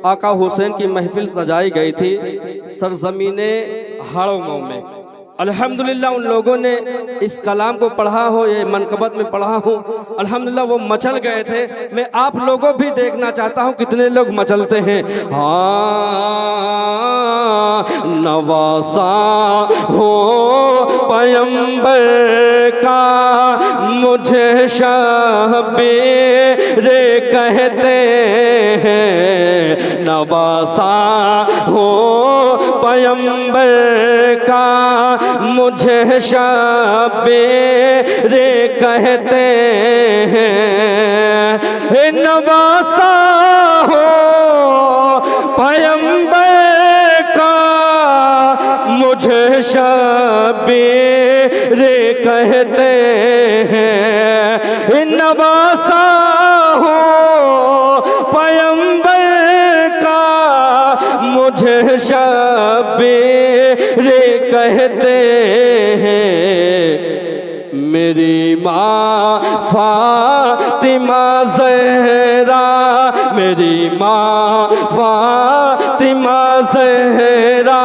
आका हुसैन की महफिल सजाई गई थी सरजमीने हाड़ों में। अल्हम्दुलिल्लाह उन लोगों ने इस कलाम को पढ़ा हो, ये मनकबत में पढ़ा हो, अल्हम्दुलिल्लाह वो मचल गए थे। मैं आप लोगों भी देखना चाहता हूँ कितने लोग मचलते हैं। हाँ, नवासा हो पैगंबर का मुझे शबीर कहते हैं, नवासा हो पैगंबर का मुझे शबीर कहते हैं। नवासा हो पैगंबर का मुझे शबीर कहते हैं। नवासा हो पैगंबर का मुझे शबीर कहते हैं। मेरी माँ फातिमा ज़हरा, मेरी माँ फातिमा ज़हरा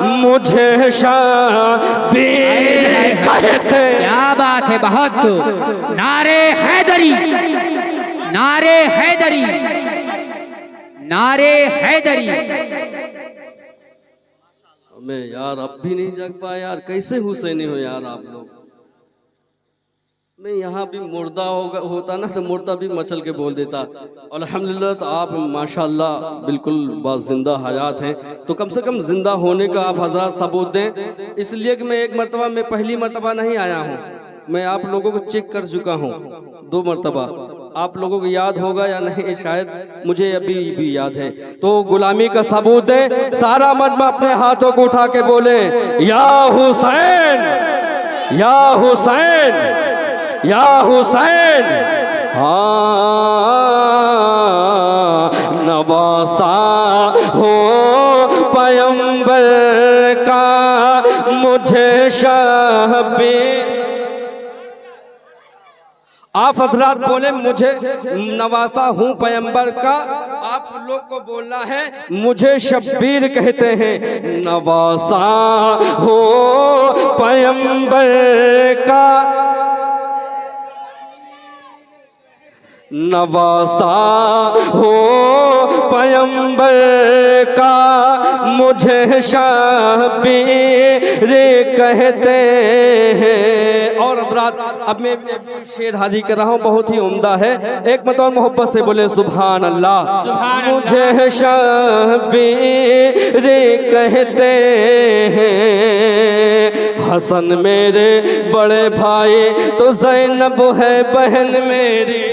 मुझे शबीर कहते हैं। क्या बात है, बहुत खूब। नारे हैदरी, नारे हैदरी, नारे हैदरी। मैं यार अब भी नहीं जग पाया यार, कैसे हुसैनी हो यार आप लोग। मैं यहाँ भी मुर्दा होता ना तो मुर्दा भी मचल के बोल देता। अल्हम्दुलिल्लाह तो आप माशाल्लाह बिल्कुल बाज़िंदा हयात हैं, तो कम से कम ज़िंदा होने का आप हज़रात सबूत दें। इसलिए कि मैं एक मरतबा, मैं पहली मरतबा नहीं आया हूँ, मैं आप लोगों को चेक कर चुका हूँ 2 मरतबा। आप लोगों को याद होगा या नहीं शायद, मुझे अभी भी याद है। तो गुलामी का सबूत दें। सारा मजमा अपने हाथों को उठा के बोले, या हुसैन, या हुसैन, या हुसैन। हाँ, नवासा हो पैगंबर का मुझे शबीर। आप हजरात बोले मुझे नवासा हूँ पैगंबर का, आप लोग को बोलना है मुझे शब्बीर कहते हैं। नवासा हो पैगंबर का, नवासा हो पैगंबर का मुझे शबीर कहते हैं। और हज़रात अब मैं शेर हाजिर कर रहा हूँ, बहुत ही उम्दा है। एक मतौर मोहब्बत से बोले सुभान अल्लाह। मुझे शबीर कहते हैं। हसन मेरे बड़े भाई तो ज़ैनब है बहन मेरी।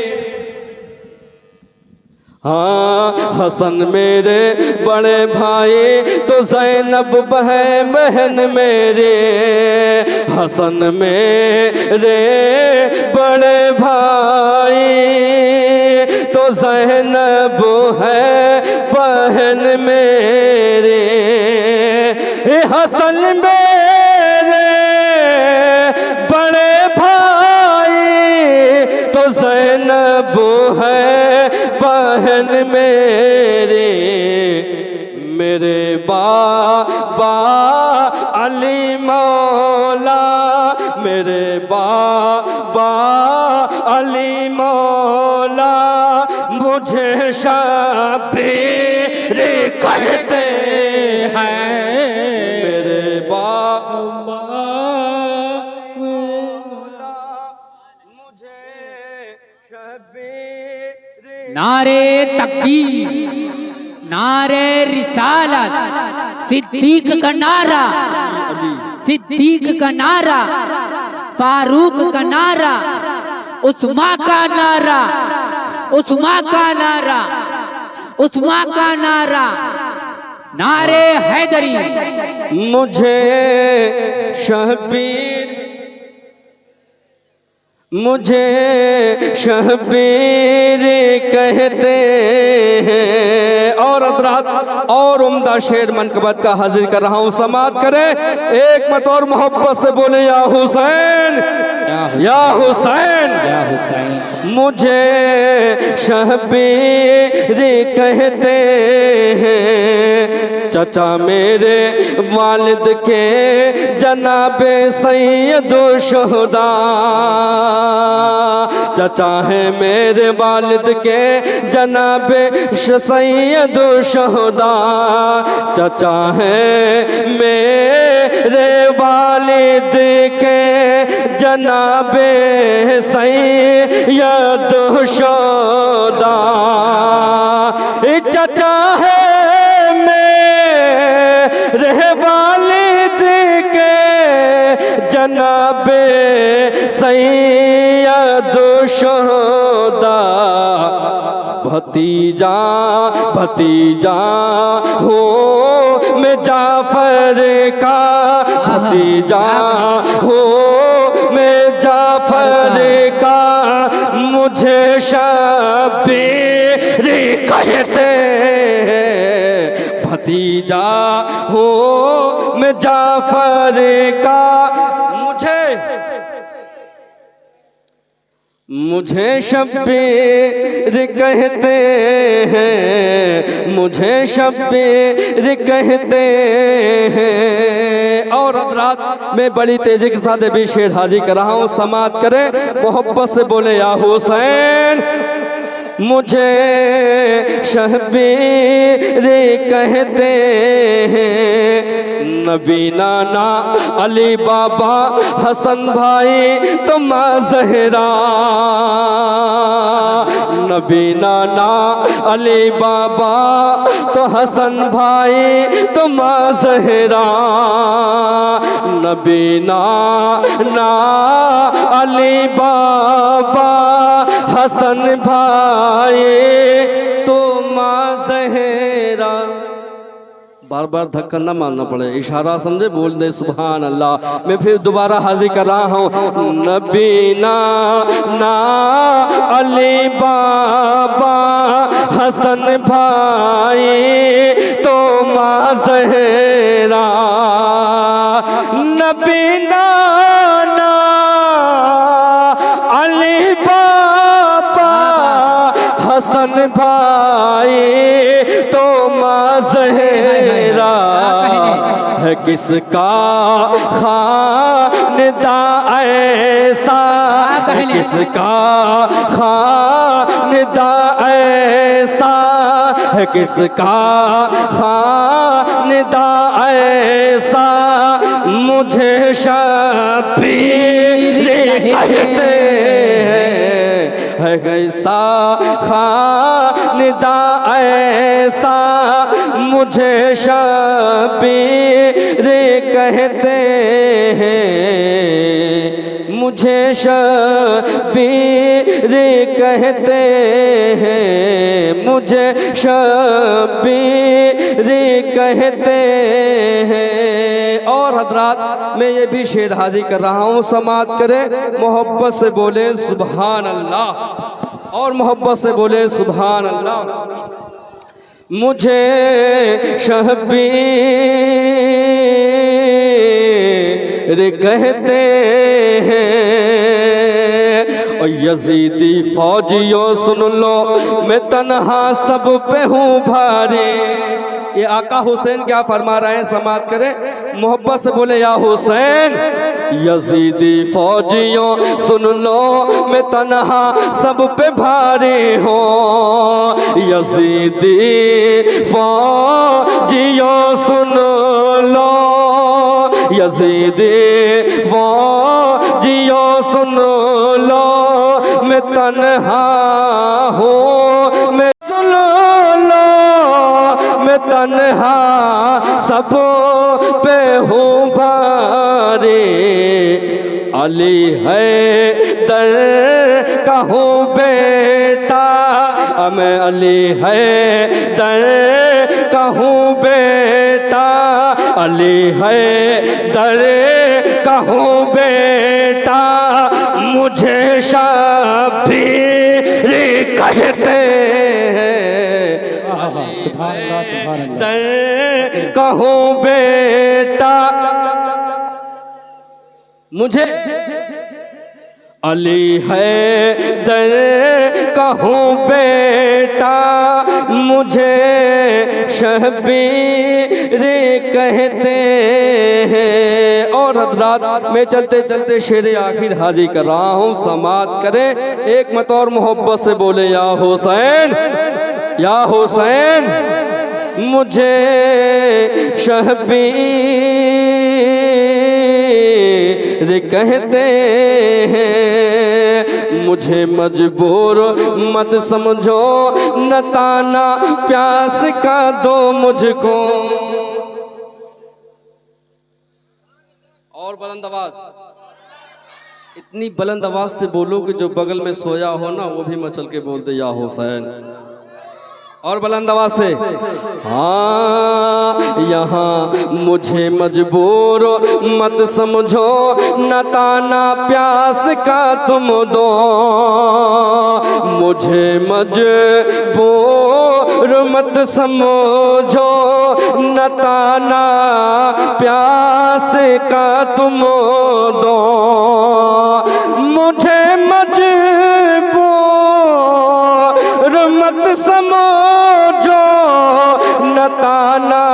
हाँ, हसन मेरे बड़े भाई तो ज़ैनब बहन मेरे। हसन मेरे बड़े भाई तो ज़ैनब है बहन मेरे। हसन मेरे बड़े भाई तो ज़ैनब है बहन मेरे। मेरे बाबा अली मौला, मेरे बाबा अली मौला मुझे शबीर कहते हैं। मेरे बाबा मुझे शबीर। नारे तकबीर, नारे रिसालत, सिद्दीक का नारा, सिद्दीक का नारा, फारूक का नारा, उस्मा का नारा, उस्मा का नारा, उस्मा का नारा, नारे हैदरी। मुझे शबीर, मुझे शबीर कहते हैं। और हज़रात और उम्दा शेर मनकबत का हाजिर कर रहा हूँ, समात करें। एक मत और मोहब्बत से बोले या हुसैन, या हुसैन, या हुसैन। मुझे शबीर कहते हैं। चचा मेरे वालिद के जनाबे सैयदो शुहदा, चचा है मेरे वालिद के जनाबे सैयदो शुहदा, चचा है मेरे वालिद के जनाबे सैयदो शुहदा, चचा है मेरे वालिद के जनाबे सैयदो शुहदा, भतीजा भतीजा हो मैं जाफर का, भतीजा हो मैं जाफर का, मुझे शब्बीर कहते हैं, भतीजा हो मैं जाफर का, मुझे शब्बीर कहते हैं, मुझे शब्बीर कहते हैं। और हज़रात मैं बड़ी तेजी के साथ अभी शेर हाजी कर रहा हूँ, समात करें, मोहब्बत से बोले या हुसैन। मुझे शब्बीर कहते हैं, नबी नाना अली बाबा हसन भाई तो माँ ज़हरा, नबी नाना अली बाबा तो हसन भाई तो माँ ज़हरा, नबी नाना अली बाबा हसन भाई तो माँ ज़हरा। बार बार धक्का न मारना पड़े, इशारा समझे, बोल दे सुभान अल्लाह। मैं फिर दोबारा हाजिर कर रहा हूँ, नबीना ना अली बाबा हसन भाई तो माँ ज़हरा, नबीना ना अली बाबा हसन भाई तो माँ ज़हरा है, किसका खानदा ऐसा, किसका खानदा ऐसा है, किसका खानदा ऐसा, मुझे शब्बीर कहते है, कैसा खानदा ऐसा, मुझे शब्बीर कहते हैं, मुझे शब्बीर कहते हैं, मुझे शब्बीर कहते हैं। और हज़रात मैं ये भी शेर हाजिर कर रहा हूँ, समात करें, मोहब्बत से बोले सुभान अल्लाह, और मोहब्बत से बोले सुभान अल्लाह। मुझे शब्बीर कहते हैं, और यजीदी फौजियों सुन लो, मैं तन्हा सब पे हूँ भारी। ये आका हुसैन क्या फरमा रहे हैं, समात करें, मोहब्बत से बोले या हुसैन। यजीदी फौजियों सुन लो, मैं तन्हा सब पे भारी हूँ, यजीदी फौजियों सुन लो, यजीदी फौजियों सुन लो, मैं तन्हा हूँ, मैं सुन लो, मैं तन्हा सब पे हूँ भारी, अली है दर का हूँ बेटा, मैं अली है दर का हूँ बेटा, अली है दर का हूँ बेटा, मुझे शब्बीर कहते हैं, सुभान अल्लाह सुभान अल्लाह। दर कहूँ बेटा, मुझे अली है दर कहूँ बेटा, मुझे शब्बीर कहते हैं। और हजरात मैं चलते चलते शेर आखिर हाजिर कर रहा हूँ, समात करें एक मत और मोहब्बत से बोले या हुसैन, या हुसैन। मुझे शब्बीर कहते हैं, मुझे मजबूर मत समझो, न ताना प्यास का दो मुझको। और बुलंद आवाज, इतनी बुलंद आवाज से बोलो कि जो बगल में सोया हो ना वो भी मचल के बोलते या हुसैन। और बुलंद आवाज से, हाँ यहाँ मुझे मजबूर मत समझो, न ताना प्यास का तुम दो। मुझे मजबूर मत समझो, न ताना प्यास का तुम दो। मुझे मजबूर मत समझो, न ताना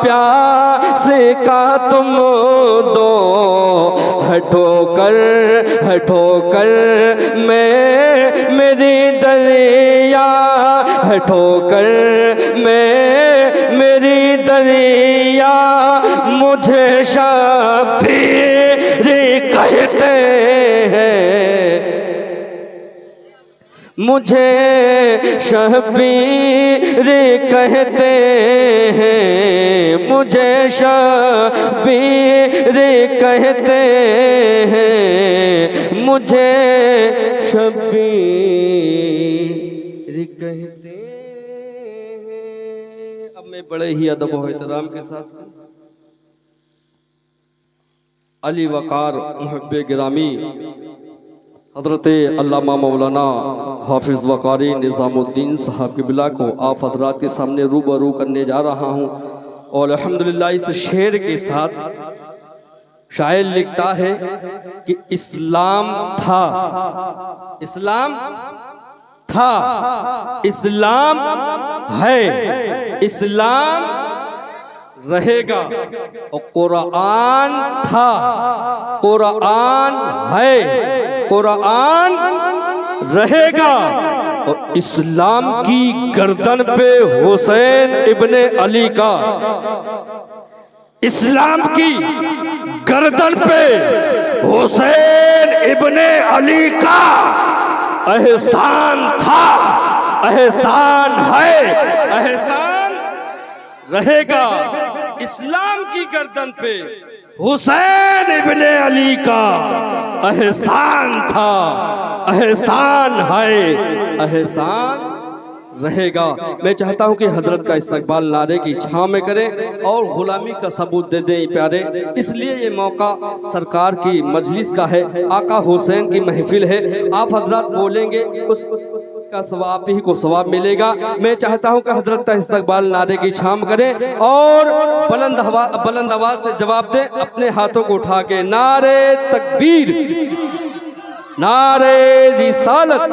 प्यास का तुम दो। हटो कर मैं मेरी दरिया, हटो कर मैं मेरी दरिया। मुझे शब्बीर कहते हैं, मुझे शब्बीर कहते हैं, मुझे शब्बीर कहते हैं, मुझे शब्बीर कहते हैं। अब मैं बड़े ही अदब और एहतराम के साथ अली वकार मुहब्बे गिरामी हज़रत अल्लामा मौलाना हाफिज़ वकारी निज़ामुद्दीन साहब के बिला को आप हजरात के सामने रूबरू करने जा रहा हूँ। और अल्हम्दुलिल्लाह इस शेर के साथ शायर लिखता है कि इस्लाम था, इस्लाम था, इस्लाम है, इस्लाम रहेगा। और कुरान था, कुरान है, कुरान रहेगा। और इस्लाम की गर्दन पे हुसैन इब्ने अली का, इस्लाम की गर्दन पे हुसैन इब्ने अली का एहसान था, एहसान है, एहसान रहेगा। इस्लाम की गर्दन पे हुसैन इब्ने अली का एहसान था, एहसान है, एहसान रहेगा। मैं चाहता हूं कि हजरत का इस्तकबाल नारे की छांव में करें और गुलामी का सबूत दे दें प्यारे। इसलिए ये मौका सरकार की मजलिस का है, आका हुसैन की महफिल है। आप हजरत बोलेंगे उस का सवाब ही को सवाब मिलेगा। मैं चाहता हूं कि हजरत का इस्तकबाल नारे की छांव करें और बुलंद आवाज से जवाब दें अपने हाथों को उठा के। नारे तकबीर, नारे रिसालत,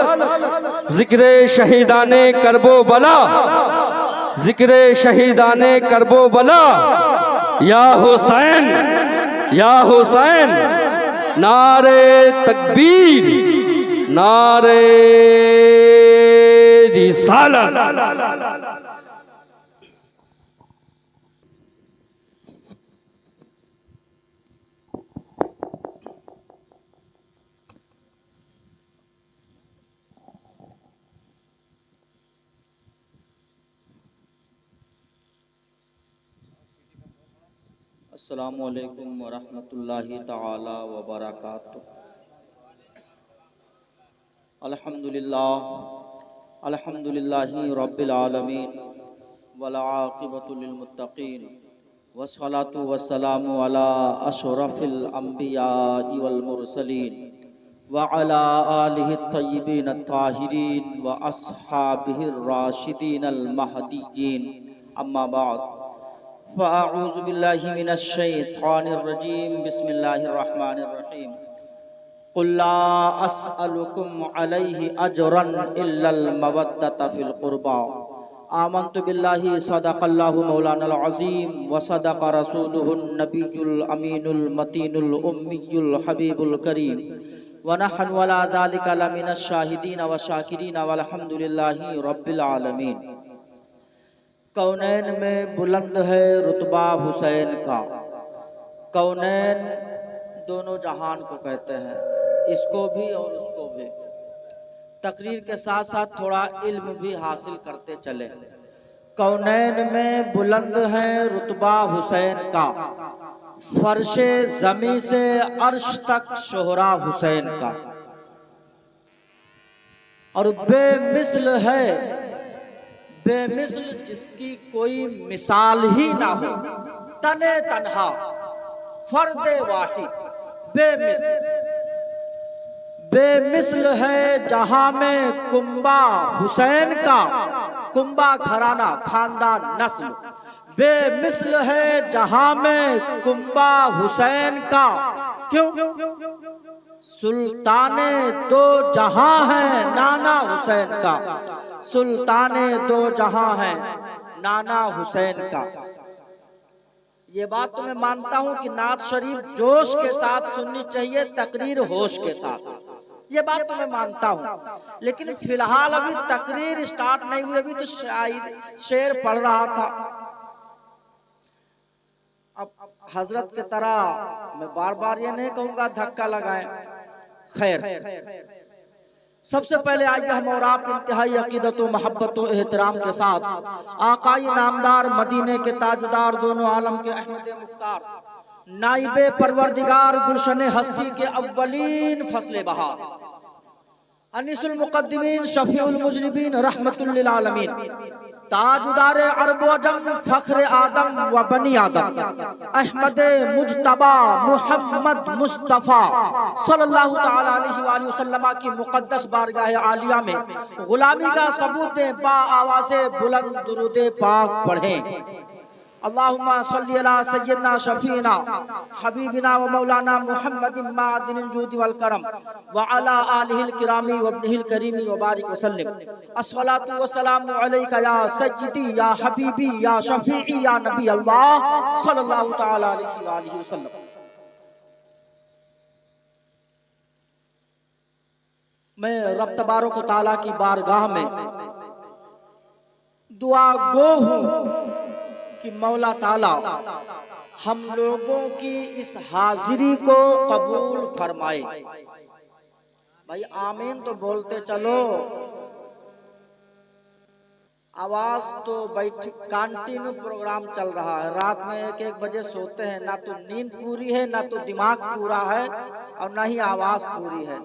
जिक्रे शहीदाने करबो बला, जिक्रे शहीदाने करबो बला। या हुसैन, या हुसैन। नारे तकबीर, नारे रिसालत। अस्सलामु अलैकुम वरहमतुल्लाहि ताला वबरकातुहू। अल्हम्दुलिल्लाह, अल्हम्दुलिल्लाहि रब्बिल आलमीन, वल आक़िबतु लिल मुत्तक़ीन, वस्सलातु वस्सलामु अला अशरफिल अंबियाइ वल मुरसलीन, व अला आलिहि तय्यिबीन अत्ताहिरीन, व अस्हाबिहि राशिदीन अल महदिय्यीन। अम्मा बाद, फ़अऊज़ु बिल्लाहि मिनश शैतानिर रजीम। बिस्मिल्लाहिर रहमानिर रहीम। क़ुल ला अस्अलुकुम अलैहि अजरन इल्लल मवद्दत फ़िल क़ुरबा। आमन्तु बिल्लाहि सदक़ल्लाहु मौलाना अज़ीम व सदक़ रसूलुहुन नबियुल अमीनुल मतीनुल उम्मियुल हबीबुल करीम व नहनु अला ज़ालिका लमिनश शाहिदीन व शाकिरीन वल्हम्दुलिल्लाहि रब्बिल आलमीन। कौनैन में बुलंद है रुतबा हुसैन का। कौनैन दोनों जहान को कहते हैं, इसको भी और उसको भी। तकरीर के साथ साथ थोड़ा इल्म भी हासिल करते चले। कौनैन में बुलंद है रुतबा हुसैन का, फर्शे ज़मी से अर्श तक शोहरा हुसैन का। और बेमिसल है, बेमिसल जिसकी कोई मिसाल ही ना हो, तने तन्हा फर्दे वाहिद बेमिसल। बेमिसल है जहां में कुंबा हुसैन का, कुंबा घराना खानदान नस्ल। बेमिसल है जहां में कुंबा हुसैन का, क्यों? सुल्ताने दो जहां है नाना हुसैन का, सुल्ताने दो जहां है नाना हुसैन का। ये बात तो मैं मानता हूं कि नात शरीफ जोश के साथ सुननी चाहिए, तकरीर होश के साथ, ये बात तो मैं मानता हूँ। लेकिन फिलहाल अभी तकरीर स्टार्ट नहीं हुई, अभी तो शेर पढ़ रहा था। अब हजरत के तरह मैं बार बार ये नहीं कहूँगा धक्का लगाएं। खैर, सबसे पहले आइए हम और आप इंतहाई अकीदत व मोहब्बत व एहतराम के साथ आकाई नामदार मदीने के ताजदार दोनों आलम के अहमद मुख्तार नाइबे परवरदिगार गुलशन हस्ती के अव्वलीन फसले बहार अनिसुल मुक़द्दिमीन शफीउल मुज़निबीन रहमतुल लिल आलमीन ताजुदार अरब व अजम फख्र आदम व बनी आदम अहमद मुज्तबा मुहम्मद मुस्तफ़ा सल्लल्लाहु तआला अलैहि वसल्लम की मुक़द्दस बारगाह आलिया में गुलामी का सबूत दें, बा आवाज़े बुलंद दुरूद पाक पढ़ें। अल्लाहुम्मा सल्ली अला सय्यदना शफीना हबीबिना व मौलाना मुहम्मदिन मादिनिल जूद वल करम व अला आलिहिल किरामी व इब्निहिल करीमी व बारिक वसल्लम। अस्सलातु वस्सलामु अलैका या सय्यदी या हबीबी या शफीई या नबी अल्लाह सल्लल्लाहु तआला अलैहि व आलिहि वसल्लम। मैं रब तबारक व तआला की बारगाह में दुआ गो हूँ कि मौला ताला हम लोगों की इस हाजिरी को कबूल फरमाए। भाई आमीन तो बोलते चलो, आवाज तो बैठ। कंटिन्यू प्रोग्राम चल रहा है, रात में 1-1 बजे सोते हैं, ना तो नींद पूरी है, ना तो दिमाग पूरा है, और ना ही आवाज पूरी है।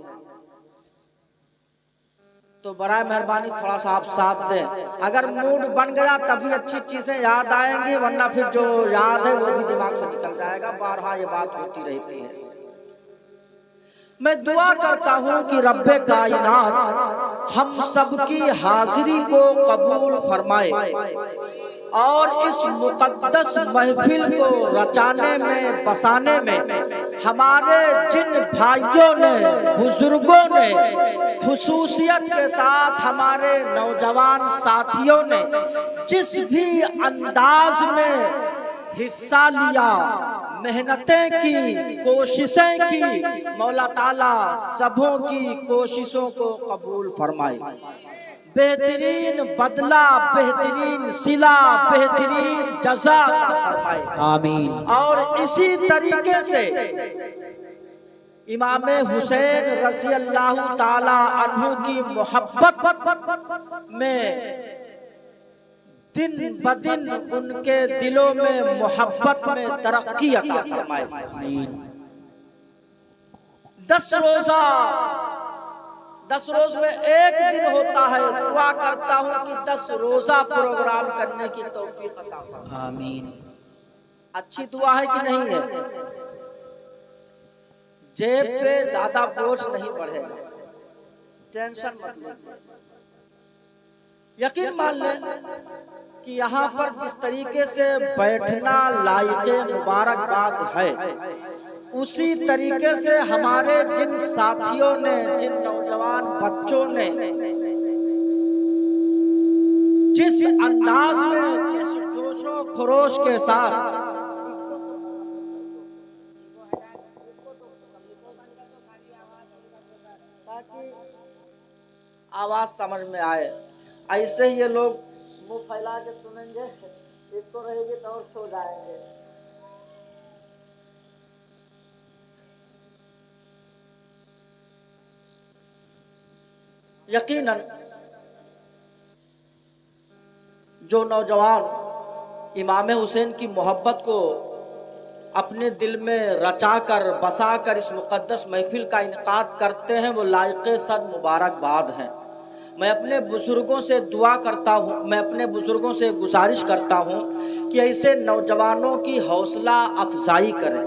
तो बराए मेहरबानी थोड़ा सा आप साथ दें। अगर मूड बन गया तभी अच्छी चीजें याद आएंगी, वरना फिर जो याद है वो भी दिमाग से निकल जाएगा। बारहा ये बात होती रहती है। मैं दुआ करता हूँ कि रब्बे कायनात हम सबकी हाजिरी को कबूल फरमाए और इस मुकद्दस महफिल को रचाने में, बसाने में हमारे जिन भाइयों ने, बुजुर्गों ने, खुसूसियत के साथ हमारे नौजवान साथियों ने जिस भी अंदाज में हिस्सा लिया, मेहनतें की, कोशिशें की, मौला ताला सबों की कोशिशों को कबूल फरमाए। बेहतरीन बदला, बेहतरीन सिला, बेहतरीन जज़ा अता फरमाए, आमीन। और इसी तरीके से इमाम हुसैन रज़ी अल्लाह ताला अन्हु की मोहब्बत में दिन ब दिन उनके दिलों में मोहब्बत में तरक्की अता फरमाए। 10 रोज में एक दिन होता है, दुआ करता हूँ कि 10 रोजा प्रोग्राम करने की तौफीक अता फरमाए, आमीन। अच्छी दुआ है कि नहीं है? जेब पे ज्यादा बोझ नहीं बढ़ेगा, टेंशन मत लीजिए। यकीन मान लें कि यहाँ पर जिस तरीके से बैठना लायके मुबारकबाद है, उसी तरीके से हमारे जिन साथियों ने, जिन नौजवान बच्चों ने, जिस अंदाज में, जिस जोशो खरोश के साथ आवाज समझ में आए, ऐसे ही ये लोग मुंह फैला के सुनेंगे, एक तो रहेगी तो और सो जाएंगे। यकीनन जो नौजवान इमाम हुसैन की मोहब्बत को अपने दिल में रचाकर बसाकर इस मुक़द्दस महफिल का इनकाद करते हैं, वो लायक़ सद मुबारकबाद हैं। मैं अपने बुजुर्गों से दुआ करता हूँ, मैं अपने बुजुर्गों से गुजारिश करता हूँ कि ऐसे नौजवानों की हौसला अफजाई करें,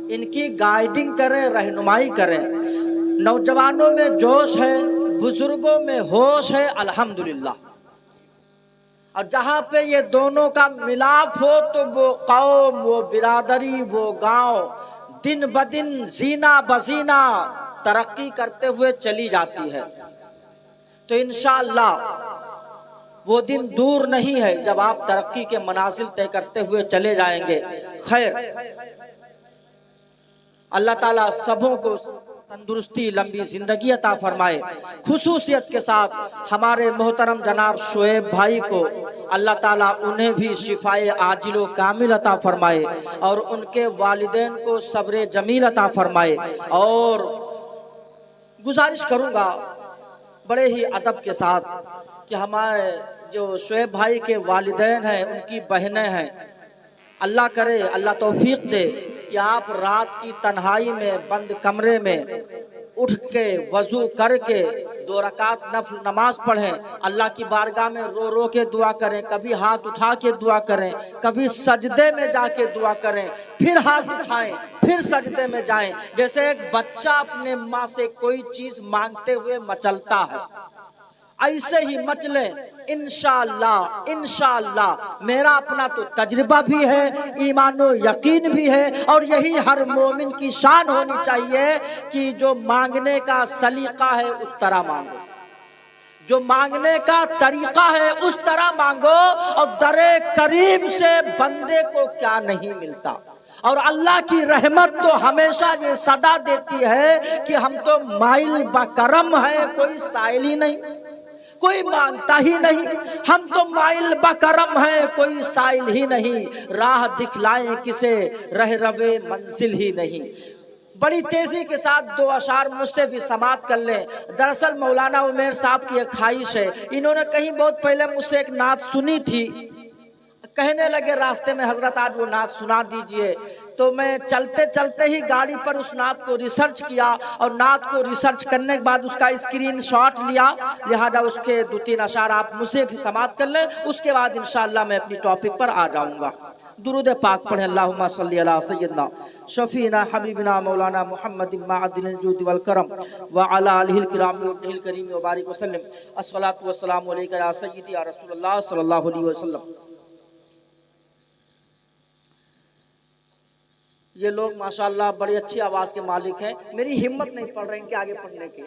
इनकी गाइडिंग करें, रहनुमाई करें। नौजवानों में जोश है, बुजुर्गों में होश है, अल्हम्दुलिल्लाह। और जहाँ पे ये दोनों का मिलाप हो तो वो कौम, वो बिरादरी, वो गांव दिन ब दिन जीना बजीना तरक्की करते हुए चली जाती है। तो इंशाअल्लाह वो दिन दूर नहीं है जब आप तरक्की के मनाजिल तय करते हुए चले जाएंगे। खैर, अल्लाह ताला सबों को तंदुरुस्ती, लंबी जिंदगी अता फरमाए। खुसूसियत के साथ हमारे मोहतरम जनाब शोएब भाई को अल्लाह ताला उन्हें भी शिफाए आजिलो कामिल अता फरमाए और उनके वालिदैन को सब्र जमील अता फरमाए। और गुजारिश करूँगा बड़े ही अदब के साथ कि हमारे जो शोएब भाई के वालिदैन हैं, उनकी बहनें हैं, अल्लाह करे, अल्लाह तौफीक दे कि आप रात की तन्हाई में बंद कमरे में उठ के वजू करके 2 रकात नफल नमाज पढ़ें, अल्लाह की बारगाह में रो रो के दुआ करें, कभी हाथ उठा के दुआ करें, कभी सजदे में जाके दुआ करें, फिर हाथ उठाएं, फिर सजदे में जाएं। जैसे एक बच्चा अपने माँ से कोई चीज मांगते हुए मचलता है, ऐसे ही मचले इंशाअल्लाह। इंशाअल्लाह मेरा अपना तो तजर्बा भी है, ईमानो यकीन भी है, और यही हर मोमिन की शान होनी चाहिए कि जो मांगने का सलीका है उस तरह मांगो, जो मांगने का तरीका है उस तरह मांगो। और दरे करीम से बंदे को क्या नहीं मिलता। और अल्लाह की रहमत तो हमेशा ये सदा देती है कि हम तो माइल बकरम है, कोई साइल ही नहीं, कोई मांगता ही नहीं। हम तो माइल बकरम है, कोई साइल ही नहीं, राह दिखलाएं किसे रह रवे मंजिल ही नहीं। बड़ी तेजी के साथ 2 अशार मुझसे भी समात कर लें। दरअसल मौलाना उमेर साहब की एक ख्वाहिश है, इन्होंने कहीं बहुत पहले मुझसे एक नात सुनी थी, कहने लगे रास्ते में हजरत आज वो नात सुना दीजिए। तो मैं चलते चलते ही गाड़ी पर उस नात को रिसर्च किया और नात को रिसर्च करने के बाद उसका स्क्रीनशॉट लिया, लिहाजा उसके 2-3 अशार आप मुझसे भी समात कर लें। उसके बाद इंशाअल्लाह मैं अपनी टॉपिक पर आ जाऊंगा। दुरूद पाक पढ़ें। अल्लाहुम्मा सल्ली अला सय्यदना शफीना हबीबना मौलाना मुहम्मद माअदिल जूद वल करम व अला आलिहिल किराम व अब्दिल करीम व बारिक वसल्लम। अस्सलातु वस्सलामु अलैका या सय्यदी या रसूलुल्लाह सल्लल्लाहु अलैहि वसल्लम। ये लोग माशाअल्लाह बड़ी अच्छी आवाज़ के मालिक हैं, मेरी हिम्मत नहीं पड़ रही इनके आगे पढ़ने की।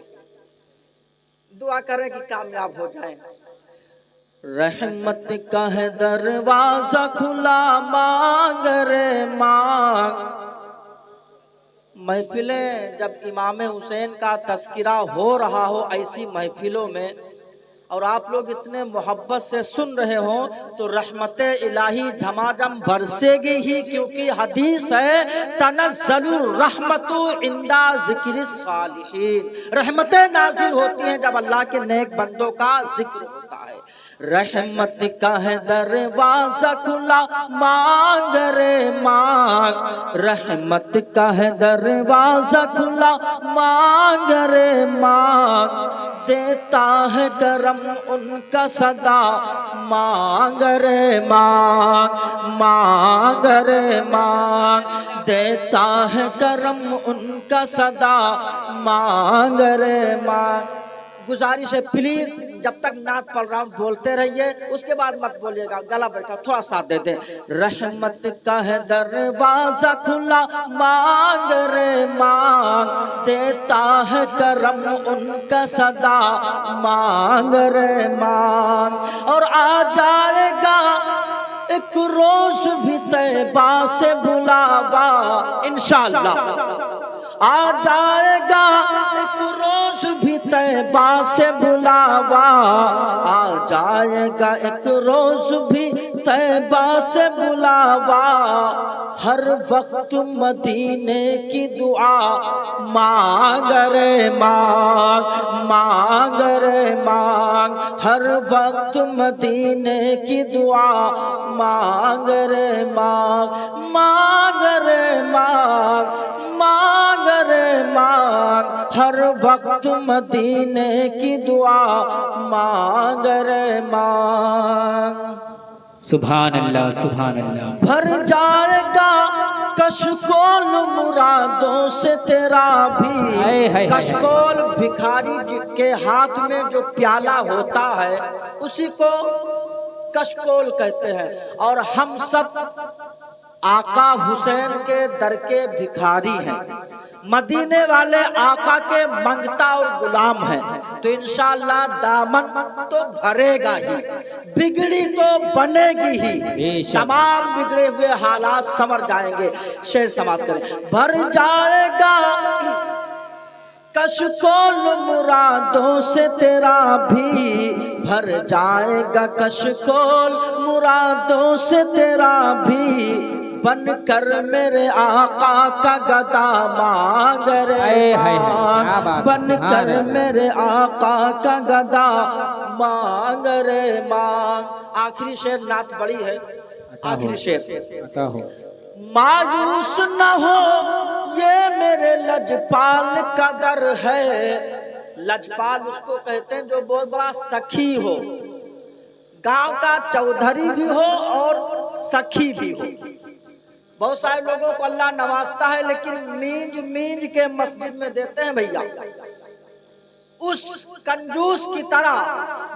दुआ करें कि कामयाब हो जाएं। रहमत का है दरवाजा खुला, मांग रे मांग। महफिलें जब इमाम हुसैन का तस्किरा हो रहा हो, ऐसी महफिलों में और आप लोग इतने मोहब्बत से सुन रहे हो तो रहमत इलाही झमाझम बरसेगी ही, क्योंकि हदीस है तनज़्ज़लुर रहमतु इंदा ज़िक्रिस सालिहीन। रहमतें नाजिल होती हैं जब अल्लाह के नेक बंदों का जिक्र होता है। रहमत का है दरवाजा खुला, मांग रे मांग। रहमत का है दरवाजा खुला, मांग रे मांग। देता है करम उनका सदा, मांग रे मांग, मांग रे मांग। देता है करम उनका सदा, मांग रे मांग। गुजारिश है प्लीज जब तक नात पढ़ रहा हूँ बोलते रहिए, उसके बाद मत बोलिएगा, गला बैठा, थोड़ा साथ दे दे। रहमत का है दरवाजा खुला, मांग रे मांग, देता है करम उनका सदा, मांग रे मांग। और आ जाएगा एक रोज भी तैबा से बुलावा, इंशाअल्लाह आ जाएगा एक रोज भी तैबा से बुलावा, आ जाएगा एक रोज भी तैबा से बुलावा। हर वक्त मदीने की दुआ मांग रे मांग, मांग रे मांग, हर वक्त मदीने की दुआ मांग रे मांग, मांग रे मांग, मांग रे मांग, हर वक्त मदीने की दुआ मांग रे मांग। सुभान अल्लाह, सुभान अल्लाह। भर जाएगा कशकोल मुरादों से तेरा भी, कशकोल भिखारी के हाथ में जो प्याला होता है उसी को कशकोल कहते हैं। और हम सब आका हुसैन के दर के भिखारी हैं, मदीने वाले आका के मंगता और गुलाम हैं, तो इंशाअल्लाह दामन तो भरेगा ही, बिगड़ी तो बनेगी ही, तमाम बिगड़े हुए हालात संवर जाएंगे। शेर समाप्त करें। भर जाएगा कशकोल मुरादों से तेरा भी, भर जाएगा कशकोल मुरादों से तेरा भी, बन कर मेरे आका का गदा मांग रे मांग, बन कर मेरे आका का गदा मांग रे मांग। आखिरी शेर नात बड़ी है, आखिरी शेर। मायूस न हो ये मेरे लजपाल का दर है, लजपाल उसको कहते हैं जो बहुत बड़ा सखी हो, गांव का चौधरी भी हो और सखी भी हो। बहुत सारे लोगों को अल्लाह नवाजता है लेकिन मींज मींज के मस्जिद में देते हैं भैया। उस कंजूस की तरह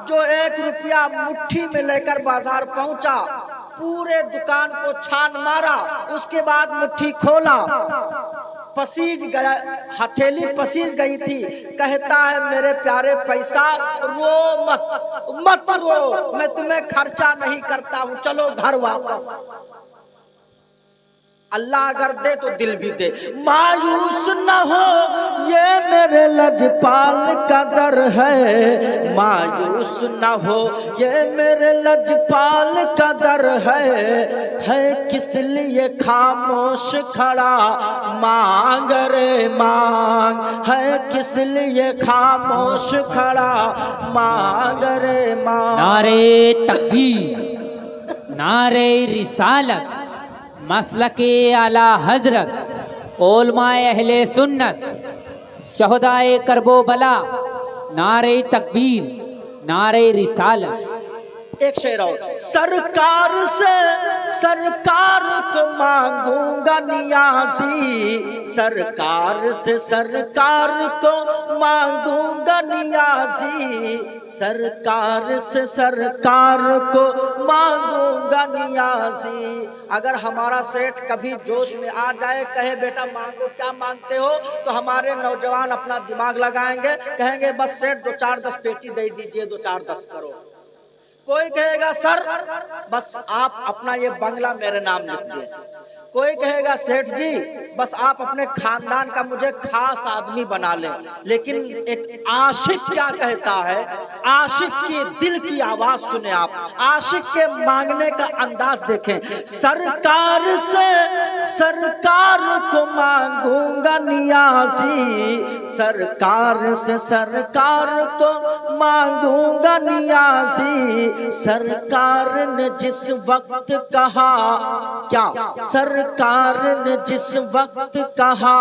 जो 1 रुपया मुट्ठी में लेकर बाजार पहुंचा, पूरे दुकान को छान मारा, उसके बाद मुट्ठी खोला, पसीज गया, हथेली पसीज गई थी। कहता है मेरे प्यारे पैसा रो मत, मत रो, मैं तुम्हें खर्चा नहीं करता हूँ, चलो घर वापस। अल्लाह अगर दे तो दिल भी दे। मायूस न हो ये मेरे लजपाल का दर है, मायूस न हो ये मेरे लजपाल का दर है किस लिए खामोश खड़ा मांग रे मांग, है किस लिए खामोश खड़ा मांग रे मांग। नारे तकबीर, नारे रिसालत, मसलके आला हजरत, उलमाए अहले सुन्नत, शहदाए करबो बला, नारे तकबीर, नारे रिसालत। एक शेर और। सरकार से सरकार को मांगूंगा नियाजी, सरकार से सरकार को मांगूंगा नियाजी, सरकार से सरकार को मांगूंगा नियाजी। अगर हमारा सेठ कभी जोश में आ जाए, कहे बेटा मांगो, क्या मांगते हो, तो हमारे नौजवान अपना दिमाग लगाएंगे, कहेंगे बस सेठ 2-4-10 पेटी दे दीजिए, 2-4-10 करो। कोई कहेगा सर बस आप अपना ये बंगला मेरे नाम लिख दिए, कोई कहेगा सेठ जी बस आप अपने खानदान का मुझे खास आदमी बना लें। लेकिन एक आशिक क्या कहता है, आशिक की दिल की आवाज सुने आप, आशिक के मांगने का अंदाज देखें। सरकार से सरकार को मांगूंगा नियाजी, सरकार से सरकार को मांगूंगा नियाजी, सरकार ने जिस वक्त कहा, क्या सरकार ने जिस वक्त कहा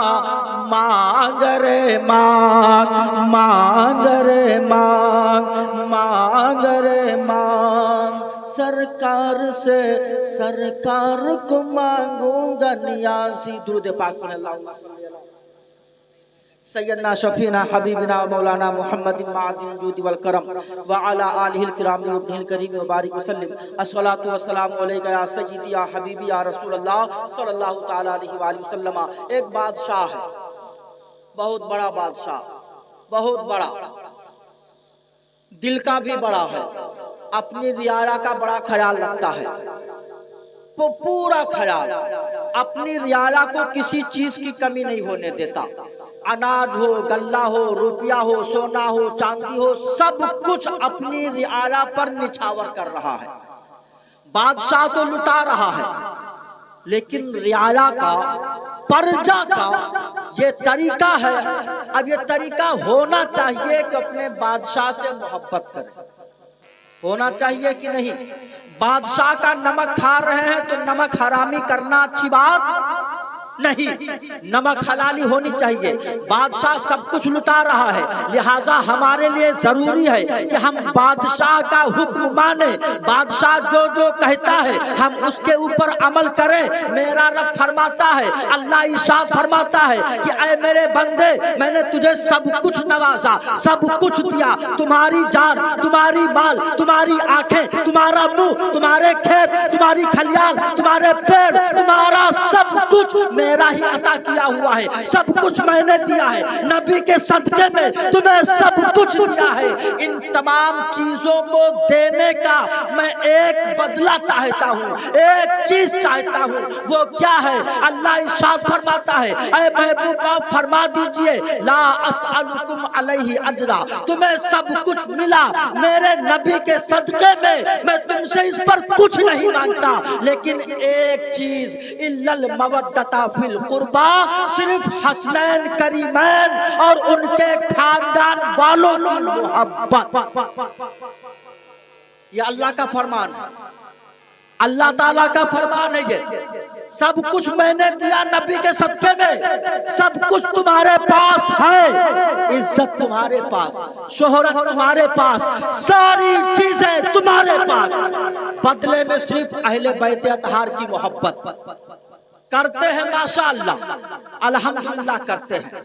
मांग रे मांग, मांग रे मांग, मांग रे मांग, सरकार से सरकार को मांगूंगा नियाजी। दुरूद पाक पढ़े। सैयदना शफीना हबीबना मौलाना मुहम्मद मादिन जूद वल करम व अला आलिहिल किराम इब्निल करीम व बारिक वसल्लम अस्सलातु वस्सलामु अलैका या सय्यदी या हबीबी या रसूलल्लाह सल्लल्लाहु तआला अलैहि वसल्लम। एक बादशाह है, बहुत बड़ा बादशाह, बहुत बड़ा, दिल का भी बड़ा है, अपनी रियाया का बड़ा ख्याल रखता है, पूरा ख्याल, अपनी रियाया को किसी चीज की कमी नहीं होने देता। अनाज हो, गल्ला हो, रुपया हो, सोना हो, चांदी हो, सब कुछ अपनी रियाया पर निछावर कर रहा है। बादशाह तो लुटा रहा है, लेकिन रियाया का, प्रजा का ये तरीका है। अब ये तरीका होना चाहिए कि अपने बादशाह से मोहब्बत करें, होना चाहिए कि नहीं? बादशाह का नमक खा रहे हैं तो नमक हरामी करना अच्छी बात नहीं, नमक हलाली होनी चाहिए। बादशाह सब कुछ लुटा रहा है, लिहाजा हमारे लिए जरूरी है कि हम बादशाह का हुक्म माने, बादशाह जो जो कहता है हम उसके ऊपर अमल करें। मेरा रब फरमाता है, अल्लाह इरशाद फरमाता है कि ऐ मेरे बंदे, मैंने तुझे सब कुछ नवाजा, सब कुछ दिया, तुम्हारी जान, तुम्हारी माल, तुम्हारी आंखें, तुम्हारा मुंह, तुम्हारे खेत, तुम्हारी खलियान, तुम्हारे पेड़, तुम्हारा सब कुछ मेरा ही अता किया हुआ है, सब कुछ मैंने दिया है। नबी के सदके में तुम्हें सब कुछ दिया है। इन तमाम चीजों को देने का मैं एक बदला चाहता हूँ, एक चीज चाहता हूँ, वो क्या है? अल्लाह इरशाद फरमाता है, ऐ महबूबा फरमा दीजिए, ला अस्अलुकुम अलैहि अजरा, तुम्हें सब कुछ मिला मेरे नबी के सदके में, मैं तुमसे इस पर कुछ नहीं मांगता, लेकिन एक चीज, इल्लल मवद्दता फिल कुर्बा, सिर्फ हसनैन करीमैन और उनके खानदान वालों की मोहब्बत। ये अल्लाह का फरमान है, अल्लाह ताला का फरमान है। ये सब कुछ मैंने दिया नबी के सदके में, सब कुछ तुम्हारे पास है, इज्जत तुम्हारे पास, शोहरत तुम्हारे पास, सारी चीजें तुम्हारे पास, बदले में सिर्फ अहले बैत अतहार की मोहब्बत करते हैं। माशाअल्लाह, अल्हम्दुलिल्लाह करते हैं,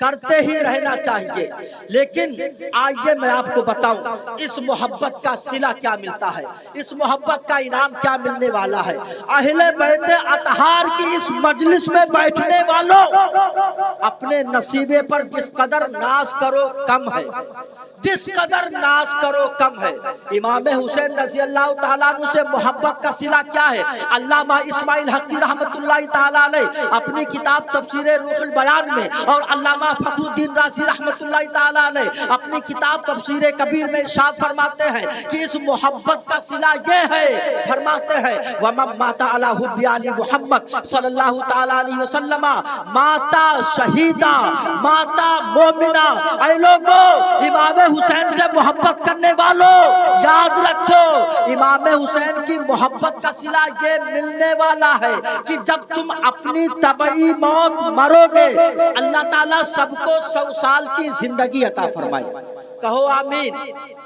करते ही रहना चाहिए। लेकिन आइए मैं आपको बताऊं, इस मोहब्बत का सिला क्या मिलता है, इस मोहब्बत का इनाम क्या मिलने वाला है। अहले बैत अतहार की इस मजलिस में बैठने वालों, अपने नसीबे पर जिस कदर नाज करो कम है, जिस कदर नाज करो कम है। इमाम हुसैन रज़ी अल्लाह ताला अन्हु से मोहब्बत का सिला क्या है? अल्लामा इस्माइल हक़ी रहमतुल्लाहि ताला अलैह अपनी किताब तफसीर रूहुल बयान में, और अल्लामा फखरुद्दीन राज़ी रहमतुल्लाहि ताला अलैह अपनी किताब तफसीर कबीर में इरशाद फरमाते हैं कि इस मोहब्बत का सिला ये है, फरमाते हैं वमन माता अला हुब्बी आली मुहम्मद सल्लल्लाहु ताला अलैहि वसल्लम माता शहीदा माता मोमिना। ऐ लोगों, इमाम हुसैन से मोहब्बत करने वालों, याद रखो, इमाम हुसैन की मोहब्बत का सिला ये मिलने वाला है कि जब तुम अपनी तबई मौत मरोगे, अल्लाह ताला सबको 100 साल की जिंदगी अता फरमाए। कहो आमीन।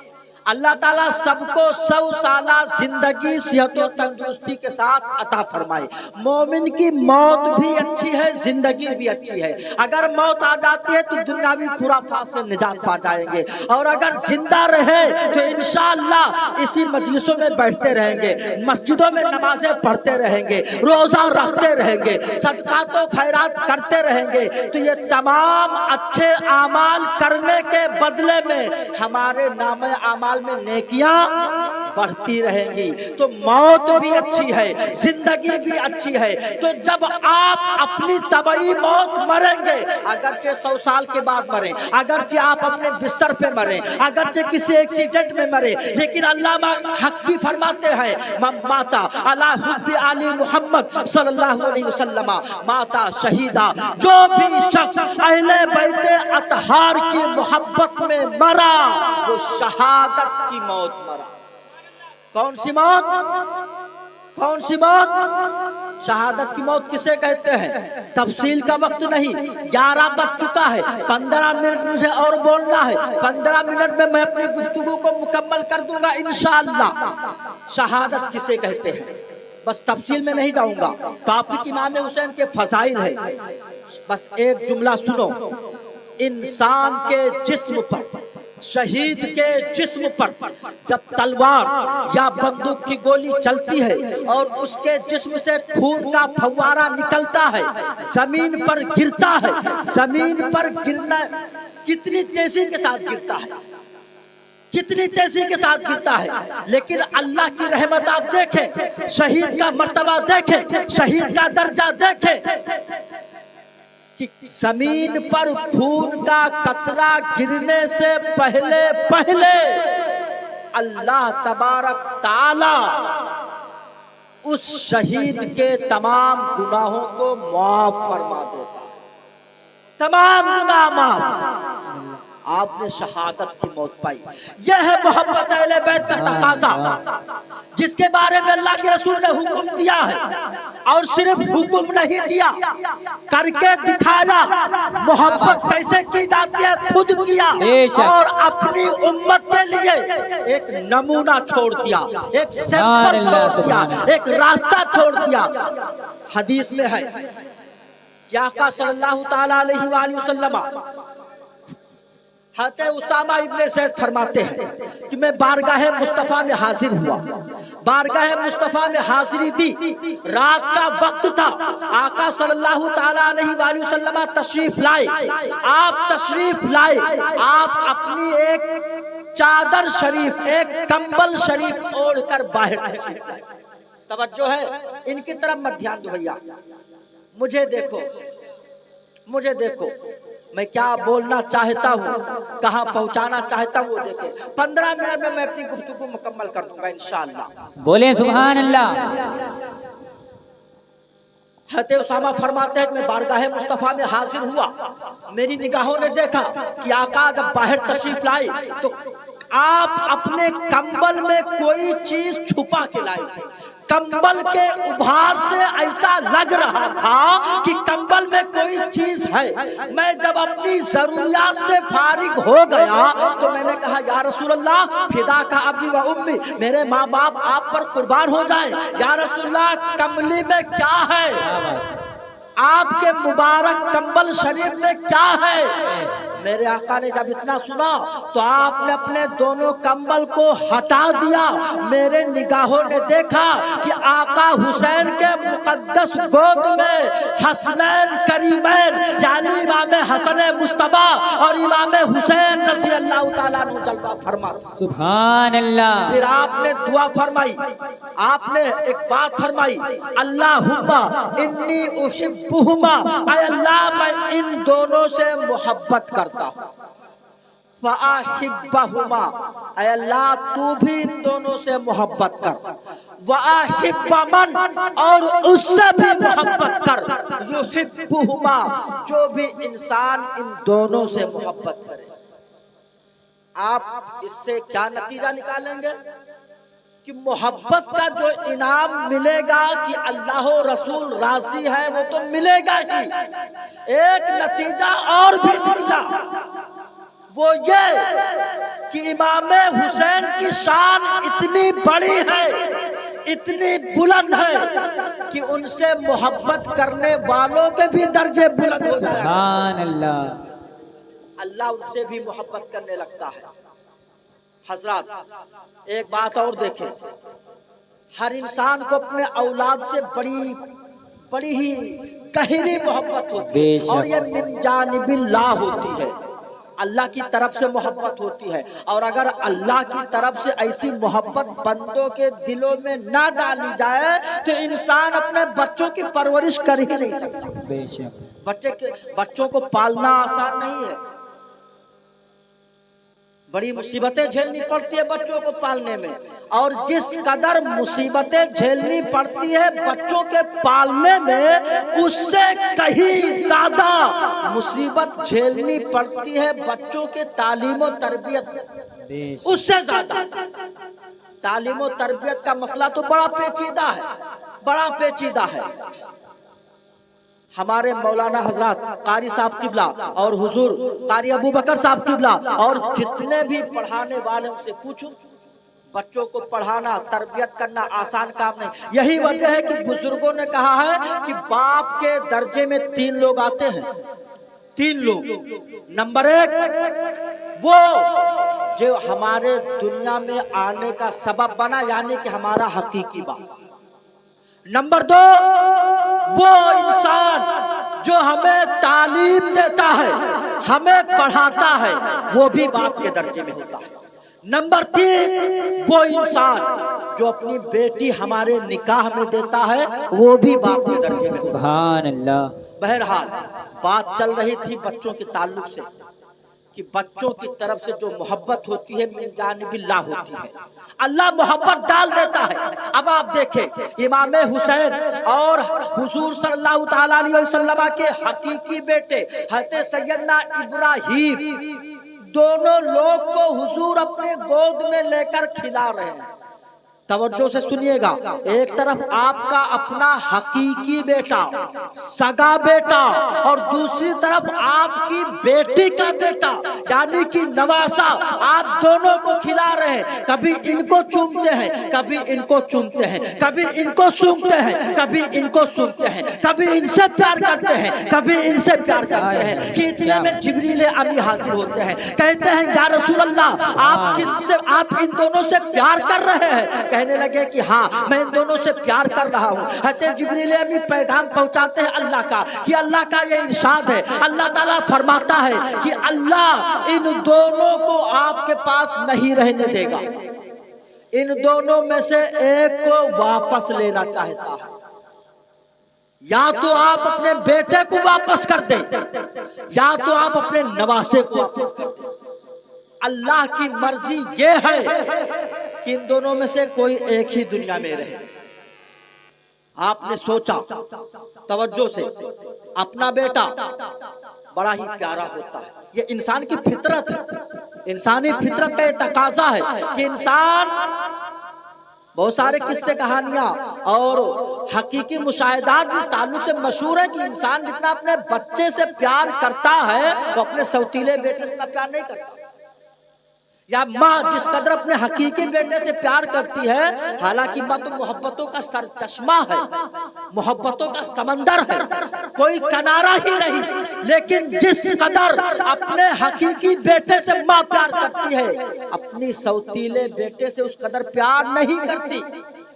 अल्लाह ताला सबको 100 साला जिंदगी सेहत और तंदुरुस्ती के साथ अता फरमाए। मोमिन की मौत भी अच्छी है, जिंदगी भी अच्छी है। अगर मौत आ जाती है तो दुनियावी खुराफात से निजात पा जाएंगे, और अगर जिंदा रहे तो इंशाअल्लाह इसी मजलिसों में बैठते रहेंगे, मस्जिदों में नमाजें पढ़ते रहेंगे, रोजा रखते रहेंगे, सदकात व खैरात करते रहेंगे, तो ये तमाम अच्छे आमाल करने के बदले में हमारे नाम आमाल में नेकियां बढ़ती रहेंगी। तो मौत भी अच्छी है, जिंदगी भी अच्छी है। तो जब आप अपनी तबई मौत मरेंगे, अगरचे 100 साल के बाद मरे, अगरचे आप अपने बिस्तर पे मरे, अगरचे किसी एक्सीडेंट में मरे, लेकिन अल्लामा हक़ी फरमाते हैं माता अला हुब्बी आली मुहम्मद सल्लल्लाहु अलैहि वसल्लम माता शहीदा। जो भी शख्स अहले बैत अतहार की मोहब्बत में मरा, वो शहादत की मौत मरा। कौन सी मौत? कौन सी मौत? शहादत की मौत किसे कहते हैं? तफसील का वक्त नहीं, 11 बज चुका है, 15 मिनट मुझे और बोलना है। 15 मिनट में मैं अपनी गुफ्तगू को मुकम्मल कर दूंगा इंशाअल्लाह। शहादत किसे कहते हैं बस तफसील में नहीं जाऊंगा। टॉपिक इमाम हुसैन के फजाइल है, बस एक जुमला सुनो। इंसान के जिस्म पर, शहीद के जिस्म पर जब तलवार या बंदूक की गोली चलती है और उसके जिस्म से खून का फव्वारा निकलता है, जमीन पर गिरता है, जमीन पर गिरना कितनी तेजी के साथ गिरता है, कितनी तेजी के साथ गिरता है। लेकिन अल्लाह की रहमत आप देखें, शहीद का मर्तबा देखें, शहीद का दर्जा देखें कि जमीन पर खून का कतरा गिरने से पहले पहले अल्लाह तबारक ताला उस शहीद के तमाम गुनाहों को माफ फरमा देता, तमाम गुनाह माफ। आपने शहादत की मौत पाई। यह है मोहब्बत अहले बैत का तकाजा, जिसके बारे में अल्लाह के रसूल ने हुक्म दिया है, और सिर्फ हुक्म नहीं दिया, करके दिखाया। मोहब्बत कैसे की जाती है खुद किया, और अपनी उम्मत के लिए एक नमूना छोड़ दिया, एक सैंपल छोड़ दिया, एक रास्ता छोड़ दिया। हदीस में है कि आका सल्लल्लाहु ताला अलैहि वसल्लम हज़रत उसामा इब्ने ज़ैद फरमाते हैं कि मैं बारगाह मुस्तफ़ा में हाजिर हुआ, बारगाह मुस्तफ़ा में हाजिरी दी, रात का वक्त था, आका सल्लल्लाहु ताला अलैहि वसल्लम तशरीफ लाए, आप तशरीफ लाए, आप अपनी एक चादर शरीफ, एक कंबल शरीफ ओढ़कर बाहर तशरीफ लाए। तवज्जो है, इनकी तरफ मत ध्यान दो भैया, मुझे देखो, मुझे देखो, मैं क्या बोलना चाहता हूँ, कहाँ पहुँचाना चाहता हूँ, वो देखे। 15 मिनट में मैं अपनी गुफ्तगू मुकम्मल कर दूंगा इंशाअल्लाह। बोले सुभान अल्लाह। हज़रत उसामा फरमाते हैं कि मैं बारगाह मुस्तफ़ा में हाजिर हुआ, मेरी निगाहों ने देखा कि आका जब बाहर तशरीफ लाए तो आप अपने कंबल में कोई चीज छुपा के लाए थे। कंबल के उभार से ऐसा लग रहा था कि कंबल में कोई चीज है। मैं जब अपनी जरूरियात से फारिग हो गया तो मैंने कहा या रसूल अल्लाह, फिदा का अबी व उम्मी, मेरे माँ बाप आप पर कुर्बान हो जाए, या रसूल अल्लाह कमली में क्या है, आपके मुबारक कंबल शरीफ में क्या है। मेरे आका ने जब इतना सुना तो आपने अपने दोनों कंबल को हटा दिया। मेरे निगाहों ने देखा कि आका हुसैन के मुकद्दस गोद में हसनैन करीमैन यानी इमाम हसन मुस्तफा और इमाम हुसैन रज़ी अल्लाह ताला अन्हु जलवा फरमा। सुभान अल्लाह। फिर आपने दुआ फरमाई, आपने एक बात फरमाई, अल्लाहुम्मा इन्नी उहिब्बुहुमा, ऐ अल्लाह मैं इन दोनों से मोहब्बत करता हूँ, वअहिब्बहुमा, ऐ अल्लाह तू भी इन दोनों से मोहब्बत कर, वअहिब्ब मन, और उससे भी मोहब्बत कर, युहिब्बुहुमा, जो भी इंसान इन दोनों से मोहब्बत करे। आप इससे क्या नतीजा निकालेंगे कि मोहब्बत का जो इनाम मिलेगा कि अल्लाह रसूल राजी है वो तो मिलेगा ही। एक नतीजा और भी निकला, वो ये कि इमाम हुसैन की शान इतनी बड़ी है, इतनी बुलंद है कि उनसे मोहब्बत करने वालों के भी दर्जे बुलंद हो जाएंगे। सुभान अल्लाह। अल्लाह उनसे भी मोहब्बत करने लगता है। हजरत एक बात और देखें, हर इंसान को अपने औलाद से बड़ी ही गहरी मोहब्बत होती है, और ये मिन जानिबिल्लाह होती है, अल्लाह की तरफ से मोहब्बत होती है। और अगर अल्लाह की तरफ से ऐसी मोहब्बत बंदों के दिलों में ना डाली जाए तो इंसान अपने बच्चों की परवरिश कर ही नहीं सकता। बेशक बच्चों को पालना आसान नहीं है, बड़ी मुसीबतें झेलनी पड़ती है बच्चों को पालने में, और जिस कदर मुसीबतें झेलनी पड़ती है बच्चों के पालने में, उससे कहीं ज्यादा मुसीबत झेलनी पड़ती है बच्चों के तालीम और तरबियत में। उससे ज्यादा तालीम और तरबियत का मसला तो बड़ा पेचीदा है, बड़ा पेचीदा है। हमारे मौलाना हजरत कारी साहब किबला और हुजूर कारी अबू बकर साहब किबला और जितने भी पढ़ाने वाले उनसे पूछो, बच्चों को पढ़ाना तरबियत करना आसान काम नहीं। यही वजह है कि बुजुर्गों ने कहा है कि बाप के दर्जे में 3 लोग आते हैं, तीन लोग। नंबर एक, वो जो हमारे दुनिया में आने का सबब बना, यानी कि हमारा हकीकी बाप। नंबर दो, वो इंसान जो हमें तालीम देता है, हमें पढ़ाता है, वो भी बाप के दर्जे में होता है। नंबर तीन, वो इंसान जो अपनी बेटी हमारे निकाह में देता है, वो भी बाप के दर्जे में होता है। सुभान अल्लाह। बहरहाल बात चल रही थी बच्चों के ताल्लुक से कि बच्चों की तरफ से जो मोहब्बत होती है मिन जानिबिल्लाह होती है, अल्लाह मोहब्बत डाल देता है। अब आप देखें, इमाम हुसैन और हुजूर सल्लल्लाहु ताला अलैहि वसल्लम के हकीकी बेटे हज़रत सैयदना इब्राहीम, दोनों लोग को हुजूर अपने गोद में लेकर खिला रहे हैं। तवज्जो से सुनिएगा, एक तरफ आपका अपना हकीकी बेटा, सगा बेटा, और दूसरी तरफ आपकी बेटी का बेटा यानी कि नवासा, आप दोनों को खिला रहे हैं। कभी इनको चूमते हैं, कभी इनको चूमते हैं, कभी इनको सूंघते हैं, कभी इनको सूंघते हैं, कभी इनसे प्यार करते हैं, कभी इनसे प्यार करते हैं कि इतने में जिब्रील अमी हाजिर होते हैं। कहते हैं या रसूल अल्लाह, आप किससे, आप इन दोनों से प्यार कर रहे हैं? कहने लगे कि हाँ, मैं इन दोनों से प्यार कर रहा हूँ। हज़रत जिब्रील अमीन पैगाम पहुंचाते हैं अल्लाह का कि अल्लाह का ये इरशाद है, अल्लाह ताला फरमाता है कि अल्लाह इन दोनों को आपके पास नहीं रहने देगा, इन दोनों में से एक को वापस लेना चाहता है। या तो आप अपने बेटे को वापस कर दें, या तो आप अपने नवासे को वापस कर दें। अल्लाह की मर्जी ये है कि इन दोनों में से कोई एक ही दुनिया में रहे। आपने सोचा, तवज्जो से, अपना बेटा बड़ा ही प्यारा होता है, ये इंसान की फितरत है, इंसानी फितरत का ये तकाजा है कि इंसान, बहुत सारे किस्से कहानियां और हकीकी मुशाहिदात भी इस ताल्लुक से मशहूर है कि इंसान जितना अपने बच्चे से प्यार करता है, वो अपने सौतीले बेटे से इतना प्यार नहीं करता। या माँ जिस कदर अपने हकीकी बेटे से प्यार करती है, हालांकि माँ तो मोहब्बतों का सरचश्मा है, मोहब्बतों का समंदर है, कोई किनारा ही नहीं, लेकिन जिस कदर अपने हकीकी बेटे से माँ प्यार करती है, अपनी सौतीले बेटे से उस कदर प्यार नहीं करती।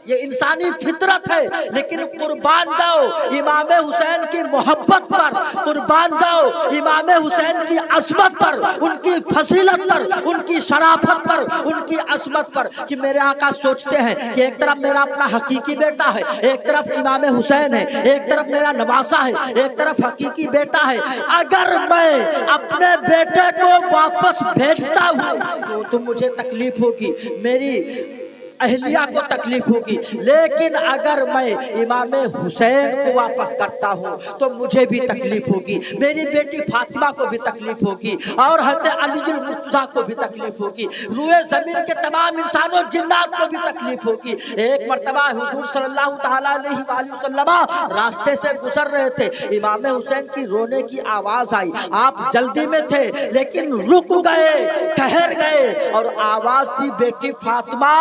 ये इंसानी फितरत है। लेकिन कुर्बान जाओ इमाम हुसैन की मोहब्बत पर, कुर्बान जाओ इमाम हुसैन की अज़मत पर, उनकी फजीलत पर, उनकी शराफत पर, उनकी अज़मत पर, कि मेरे आका सोचते हैं कि एक तरफ मेरा अपना हकीकी बेटा है, एक तरफ इमाम हुसैन है, एक तरफ मेरा नवासा है, एक तरफ हकीकी बेटा है। अगर मैं अपने बेटे को वापस भेजता हूँ तो मुझे तकलीफ होगी, मेरी अहलिया को तकलीफ होगी, लेकिन अगर मैं इमाम हुसैन को वापस करता हूँ तो मुझे भी तकलीफ होगी, मेरी बेटी फातिमा को भी तकलीफ होगी, और हज़रत अली मुर्तज़ा को भी तकलीफ होगी, रूए ज़मीन के तमाम इंसानों जिन्नात को भी तकलीफ होगी। एक मरतबा हुजूर सल्लल्लाहु ताला अलैहि वसल्लम रास्ते से गुजर रहे थे, इमाम हुसैन की रोने की आवाज़ आई, आप जल्दी में थे लेकिन रुक गए, ठहर गए, और आवाज़ दी, बेटी फातिमा,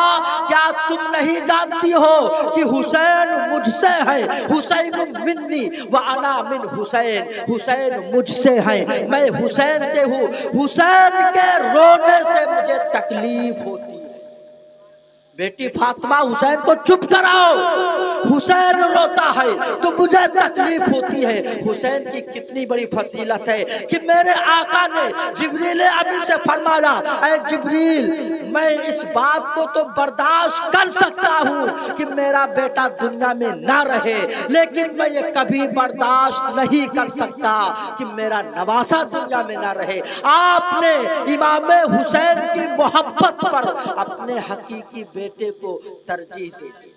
क्या तुम नहीं जानती हो कि हुसैन मुझसे है, हुसैन मिन्नी व अना मिन हुसैन, हुसैन मुझसे है, मैं हुसैन से हूँ, हुसैन के रोने से मुझे तकलीफ होती है। बेटी फातिमा, हुसैन को चुप कराओ, हुसैन रोता है तो मुझे तकलीफ होती है। हुसैन की कितनी बड़ी फजीलत है कि मेरे आका ने जिब्रील अमीन से फरमाया, ऐ जिब्रील, मैं इस बात को तो बर्दाश्त कर सकता हूँ कि मेरा बेटा दुनिया में ना रहे, लेकिन मैं ये कभी बर्दाश्त नहीं कर सकता कि मेरा नवासा दुनिया में ना रहे। आपने इमाम हुसैन की मोहब्बत पर अपने हकीकी बेटे को तरजीह दे दी।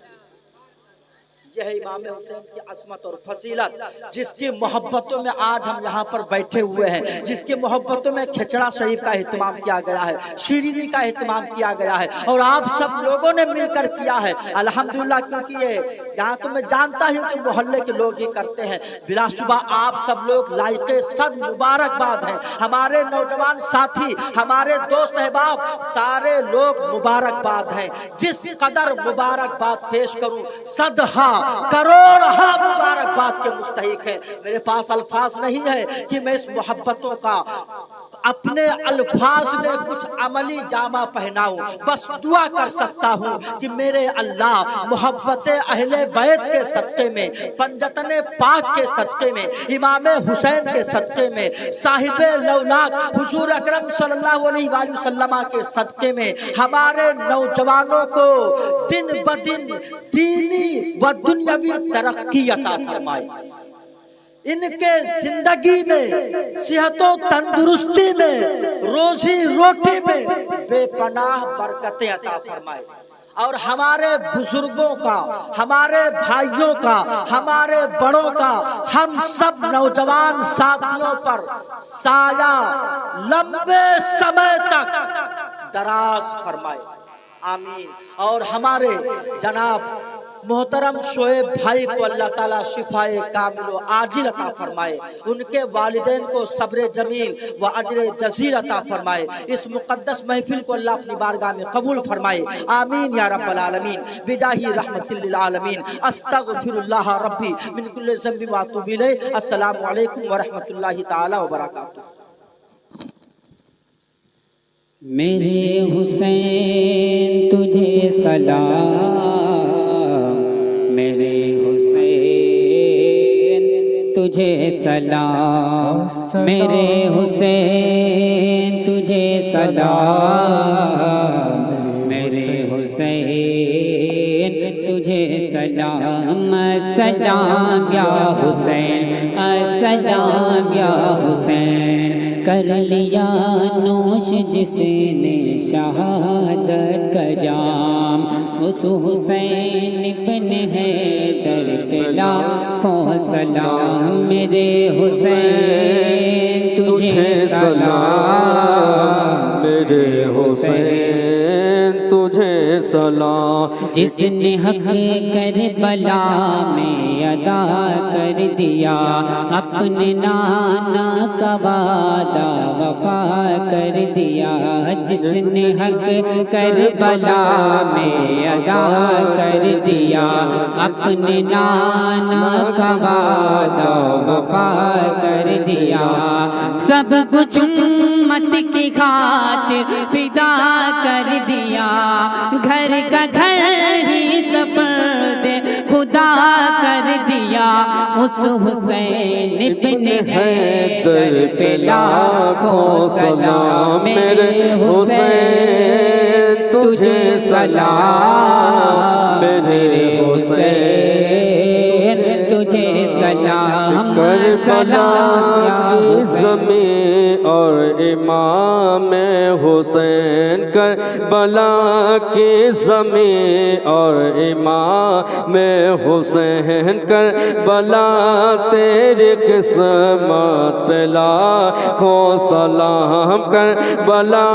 यह इमाम हुसैन की अज़मत और फजीलत, जिसकी मोहब्बतों में आज हम यहाँ पर बैठे हुए हैं, जिसकी मोहब्बतों में खिचड़ा शरीफ का एहतमाम किया गया है, शीरीनी का एहतमाम किया गया है, और आप सब लोगों ने मिलकर किया है अल्हम्दुलिल्लाह। क्योंकि ये यहाँ तो मैं जानता हूँ कि मोहल्ले के लोग ही करते हैं, बिलाशुबा आप सब लोग लायके सद मुबारकबाद हैं। हमारे नौजवान साथी, हमारे दोस्त अहबाब, सारे लोग मुबारकबाद हैं। जिस कदर मुबारकबाद पेश करूँ, सदहा करोड़ हाँ मुबारकबाद के मुस्तहिक है। मेरे पास अल्फाज नहीं है कि मैं इस मोहब्बतों का अपने अल्फाज में कुछ अमली जामा पहनाऊं, बस दुआ कर सकता हूं कि मेरे अल्लाह मोहब्बत अहले बैत के सदक़े में, पंजतन पाक के सदक़े में, इमाम हुसैन के सदक़े में, साहिब लौलाक हुजूर अकरम सल्लल्लाहु अलैहि वसल्लम के सदक़े में हमारे नौजवानों को दिन ब दिन दीनी व दुनियावी तरक्की अता फरमाए, इनके जिंदगी में सेहतो तंदुरुस्ती में, रोजी रोटी में बेपनाह बरकतें अता फरमाए और हमारे बुजुर्गों का, हमारे भाइयों का, हमारे बड़ों का, हम सब नौजवान साथियों पर साया लंबे समय तक दराज फरमाए, आमीन। और हमारे जनाब मोहतरम शोएब भाई को अल्लाह ताला शिफाए कामिल आजिल अता फरमाए, उनके वालिदैन को सब्र जमील व अजर जजील अता फरमाए, इस मुक़द्दस महफिल को अल्लाह अपनी बारगाह में कबूल फरमाए, आमीन या रब्बल आलमीन बिजाही रहमतिल लिल आलमीन। अस्तगफिरुल्लाह रब्बी मिन कुल्लि ज़ंबि व अतूबु इलैहि। अस्सलामु अलैकुम व रहमतुल्लाहि ताला व बरकातुहू। मेरे हुसैन तुझे सलाम, मेरे हुसैन तुझे सलाम, मेरे हुसैन तुझे सलाम, मेरे हुसैन तुझे सलाम। सलाम या हुसैन, अस्सलाम या हुसैन, कर लिया नोश जिसने शहादत का जाम, उस हुसैन बिन हैदर पे लाखों सलाम। मेरे हुसैन तुझे सलाम, मेरे हुसैन तुझे सलाम, जिसने हक करबला में अदा कर दिया, अपने नाना का वादा वफा कर दिया, जिसने हक करबला में अदा कर दिया, अपने नाना का वादा वफा कर दिया, सब कुछ उम्मत की खातिर फिदा कर दिया, घर का घर ही सपर्द खुदा कर दिया, उस हुसैन बिन हैदर पे लाखों सलाम। मेरे हुसैन तुझे सलाम, मेरे हुसैन तुझे सलाम। करबला की ज़मीं और इमाम हुसैन, करबला की ज़मीं और इमाम हुसैन, करबला तेरी किस्मत लाखों सलाम, करबला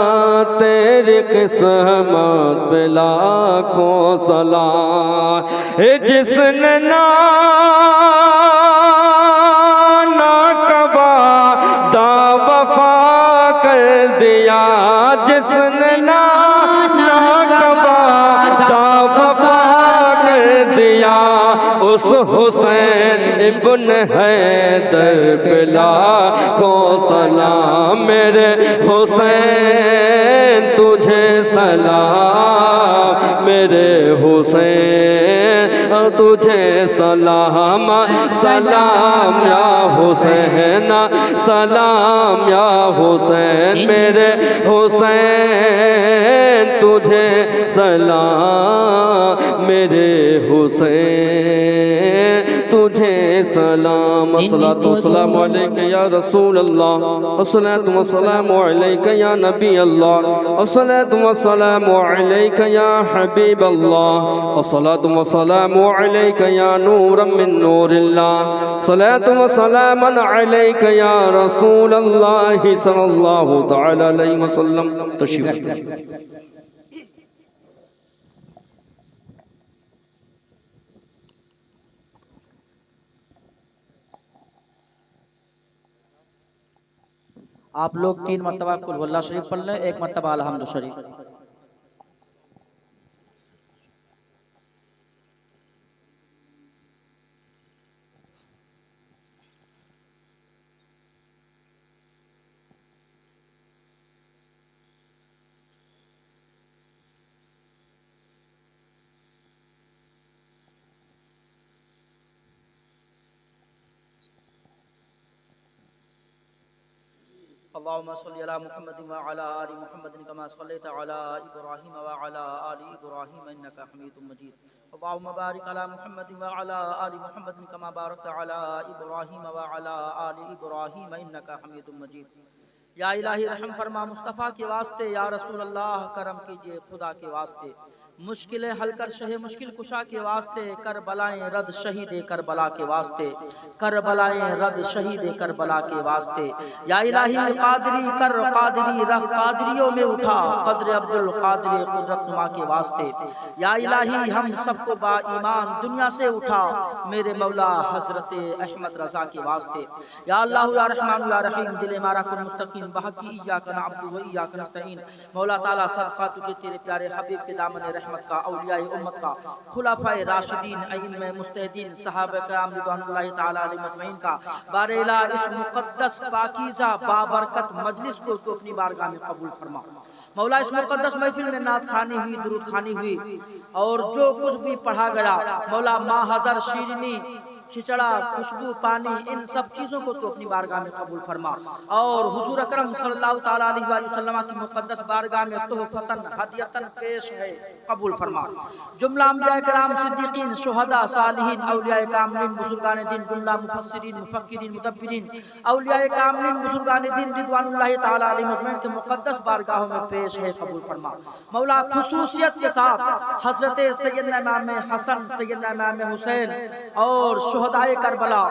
तेरी किस्मत लाखों सलाम। जिसने ना दिया, जिसने नाना का वादा वफा कर दिया, उस हुसैन इब्न हैदर पे लाखों सलाम। मेरे हुसैन तुझे सलाम, मेरे हुसैन तुझे सलाम। सलाम या हुसैन, सलाम या हुसैन, मेरे हुसैन तुझे सलाम, मेरे हुसैन तुझे सलाम। अस्सलातु वस्सलामु अलैका या रसूल अल्लाह, अस्सलातु वस्सलामु अलैका या नबी अल्लाह, अस्सलातु वस्सलामु अलैका या हबीब अल्लाह, अस्सलातु वस्सलामु अलैका या नूरम मिन नूरिल्लाह, सलातु वस्सलामन अलैका या रसूल अल्लाह सल्लल्लाहु तआला अलैहि वसल्लम। तशरीफ आप लोग 3 मरतबा कुल हुवल्लाह शरीफ पढ़ लें, 1 मरतबा अलहम्दु शरीफ। अल्लाहुम्मा सल्लि अला मुहम्मदिन व अला आलि मुहम्मदिन कमा सल्लैता अला इब्राहीम व अला आलि इब्राहीम इन्नका हमीदुम मजीद। अल्लाहुम्मा बारिक अला मुहम्मदिन व अला आलि मुहम्मदिन कमा बारकता अला इब्राहीम व अला आलि इब्राहीम इन्नका हमीदुम मजीद। या इलाही रहम फरमा मुस्तफ़ा के वास्ते, या रसूल अल्लाह करम कीजिए खुदा के वास्ते, मुश्किलें हल कर शहे मुश्किल कुशा के वास्ते, कर बलाएं रद शहीद करबला के वास्ते, कर बलाएं रद शहीद करबला के वास्ते। या इलाही कादरी कर कादरी रह कादरियों में उठा, कद्र अब्दुल कादरी कुदरत नुमा के वास्ते। या इलाही हम सबको बा ईमान दुनिया से उठा, मेरे मौला हजरत अहमद रजा के वास्ते। या अल्लाह या रहमान या रहीम दिल मारा कुन मुस्तकीम बहकी इय्याका नअब्दु व इय्याका नस्तईन। मौला ताला सदका तुझे तेरे प्यारे हबीब के दामन रहमत का, औलिया उम्मत का, खुलाफाए राशिदीन अइम्मे मुस्तहदीन सहाबा किराम रिदवानुल्लाहि ताला अलैहिम अजमईन का बारेला इस मुकद्दस पाकीज़ा बाबरकत मजलिस को तो अपनी बारगाह में कबूल फरमा। मौला इस मुकद्दस महफिल में नात खानी हुई, दुरूद खानी हुई और जो कुछ भी पढ़ा गया मौला माँ हज़र शीरनी खिचड़ा खुशबू पानी इन सब चीज़ों को तो अपनी बारगाह में कबूल फरमा और हुजूर अकरम सल्लल्लाहु ताला अलैहि वसल्लम की मुक़द्दस बारगाह में तोहफ़तन हदियतन पेश है, कबूल फरमा। जुमला अंबिया किराम सिद्दीकीन शुहदा सालिहीन औलिया कामिलीन बुजुर्गान दिन, जुमला मुफस्सिरीन मुफक्किरीन मुदब्बिरीन औलिया कामिलीन बुजुर्गान दिन रिदवानुल्लाहि ताला अलैहिम अजमईन के मुक़द्दस बारगाहों में पेश है, कबूल फरमा। मौला खुसूसियत के साथ हज़रत सैयदना इमाम हसन, सैयदना इमाम हुसैन और शुहदाए करबला,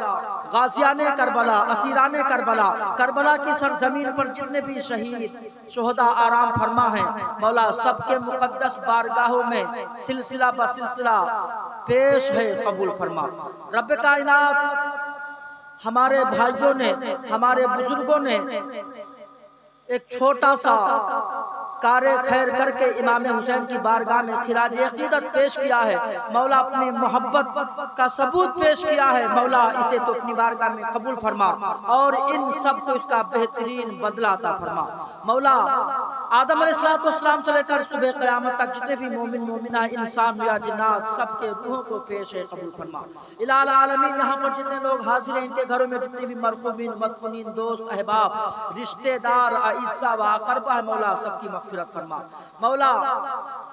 गाज़ियाने करबला, असीराने करबला, करबला की सरजमीन पर जितने भी शहीद शुहदा आराम फरमा हैं मौला सबके मुकद्दस बारगाहों में सिलसिला ब सिलसिला पेश है, कबूल फरमा। रब कायनात हमारे भाइयों ने, हमारे बुजुर्गों ने एक छोटा सा कारे खैर करके इमाम हुसैन की बारगाह में खिराज अकीदत पेश किया है मौला, अपनी मोहब्बत का सबूत पेश किया है मौला, इसे तो अपनी बारगाह में कबूल फरमा और इन सब को इसका बेहतरीन बदला अता फरमा। मौला आदम अलैहिस्सलाम से लेकर सुबह क़यामत तक जितने भी मोमिन मोमिना इंसान हुआ जिन्नात सबके रूहों को पेश है, कबूल फरमा। इलाल आलमीन यहाँ पर जितने लोग हाजिर हैं इनके घरों में जितने भी मरहूमीन मदफूनीन दोस्त अहबाब रिश्तेदार अइज़्ज़ा व अक़रबा है मौला सबकी मग़फ़िरत फरमा। मौला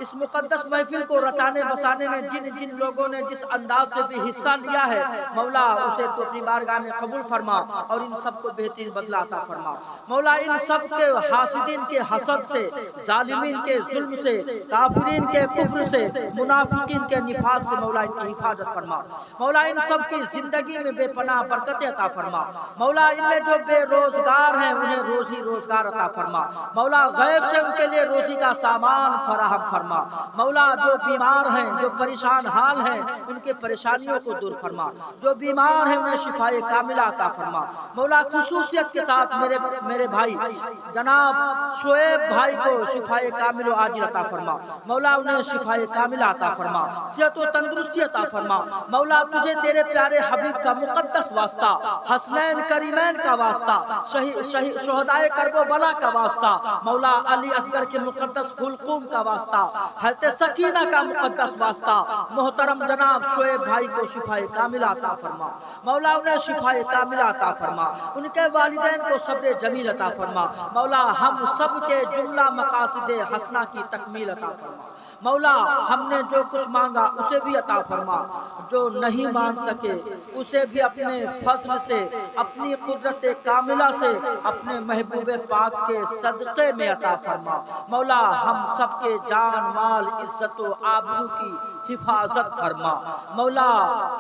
इस मुक़द्दस महफिल को रचाने बसाने में जिन जिन लोगों ने जिस अंदाज से भी हिस्सा लिया है मौला उसे तो अपनी बारगाह में कबूल फरमा और इन सबको बेहतरीन बदला अता फरमा। मौला इन सब के हासिदीन के हसद से, जालिमीन के जुल्म से, काफिरीन के कुफ्र से, मुनाफिकीन के निफाक से मौला इनकी हिफाजत फरमा। मौला इन सब की जिंदगी में बेपनाह बरकतें अता फरमा। मौला इनमें जो बेरोजगार हैं उन्हें रोजी रोजगार अता फरमा। मौला गैब से उनके लिए रोजी का सामान फराहम फरमा। मौला जो बीमार हैं, जो परेशान हाल हैं उनके परेशानियों को दूर फरमा। जो बीमार हैं उन्हें शिफाए कामिला अता फरमा। मौला खुसूसियत के साथ मेरे भाई जनाब शोएब भाई को शिफाए कामिल आजिल अता फरमा। मौला उन्हें शिफाए कामिला अता फरमा, सेहत व तंदुरुस्ती अता फरमा। मौला तुझे तेरे प्यारे हबीब का मुकद्दस वास्ता, हसनैन करीमैन का वास्ता, शुहदाए करबला का वास्ता, मौला अली असगर के मुकद्दस हुलकूम का वास्ता, हज़रत सकीना का मुकद्दस वास्ता, मोहतरम जनाब शोएब भाई को शिफाए कामिला अता फरमा। मौला उन्हें शिफाए कामिला अता फरमा, उनके वालिदैन को सब्र जमील अता फरमा। मौला हम सब के जुमला मकासिदे हसना की तकमील अता फरमा। मौला हमने जो कुछ मांगा उसे भी अता फरमा, जो नहीं मांग सके उसे भी अपने फजल से, अपनी कुदरत कामिला से, अपने महबूब पाक के सदक़े में अता फरमा। मौला हम सब के जान माल इज्जत व आबरू की हिफाजत फरमा। मौला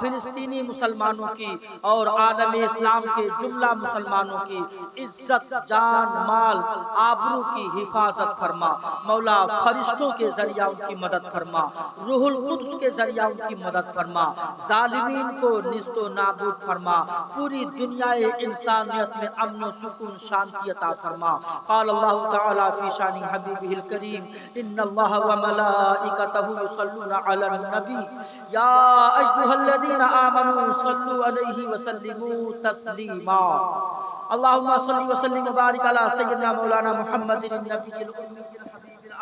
फिलिस्तीनी मुसलमानों की और आलम इस्लाम के जुमला मुसलमानों की इज्जत जान माल आबरू की हिफाजत फरमा। मौला फरिश्तों के जरिया उनकी मदद फरमा, रूहुल कुद्स के जरिया उनकी मदद फरमा, जालिमीन को निस्तो नाबूद फरमा, पूरी दुनियाए इंसानियत में अमन व सुकून शांति अता फरमा। क़ाल अल्लाहु तआला फी शानी हबीबिहिल करीम इन्नल्लाह व मलाइकतहु युसल्लूना अलन नबी या अय्युहल्लज़ीना आमनू सल्लू अलैहि व सल्लिमू तस्लीमा। अल्लाहुम्मा सल्लि व सल्लिम व बारिक अला सय्यिदिना मौलाना मुहम्मदिन नबिय्यिल उम्मिय्यिल हबीबिल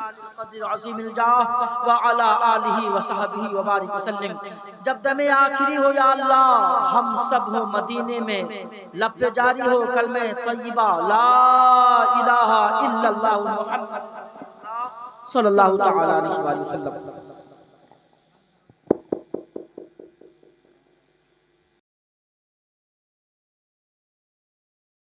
जब दमे आखिरी हो या अल्लाह हम सब हो मदीने में, लब पे जारी हो कलमे तय्यबा ला इलाहा इल्लल्लाह मुहम्मद सल्लल्लाहु तआला अलैहि वसल्लम।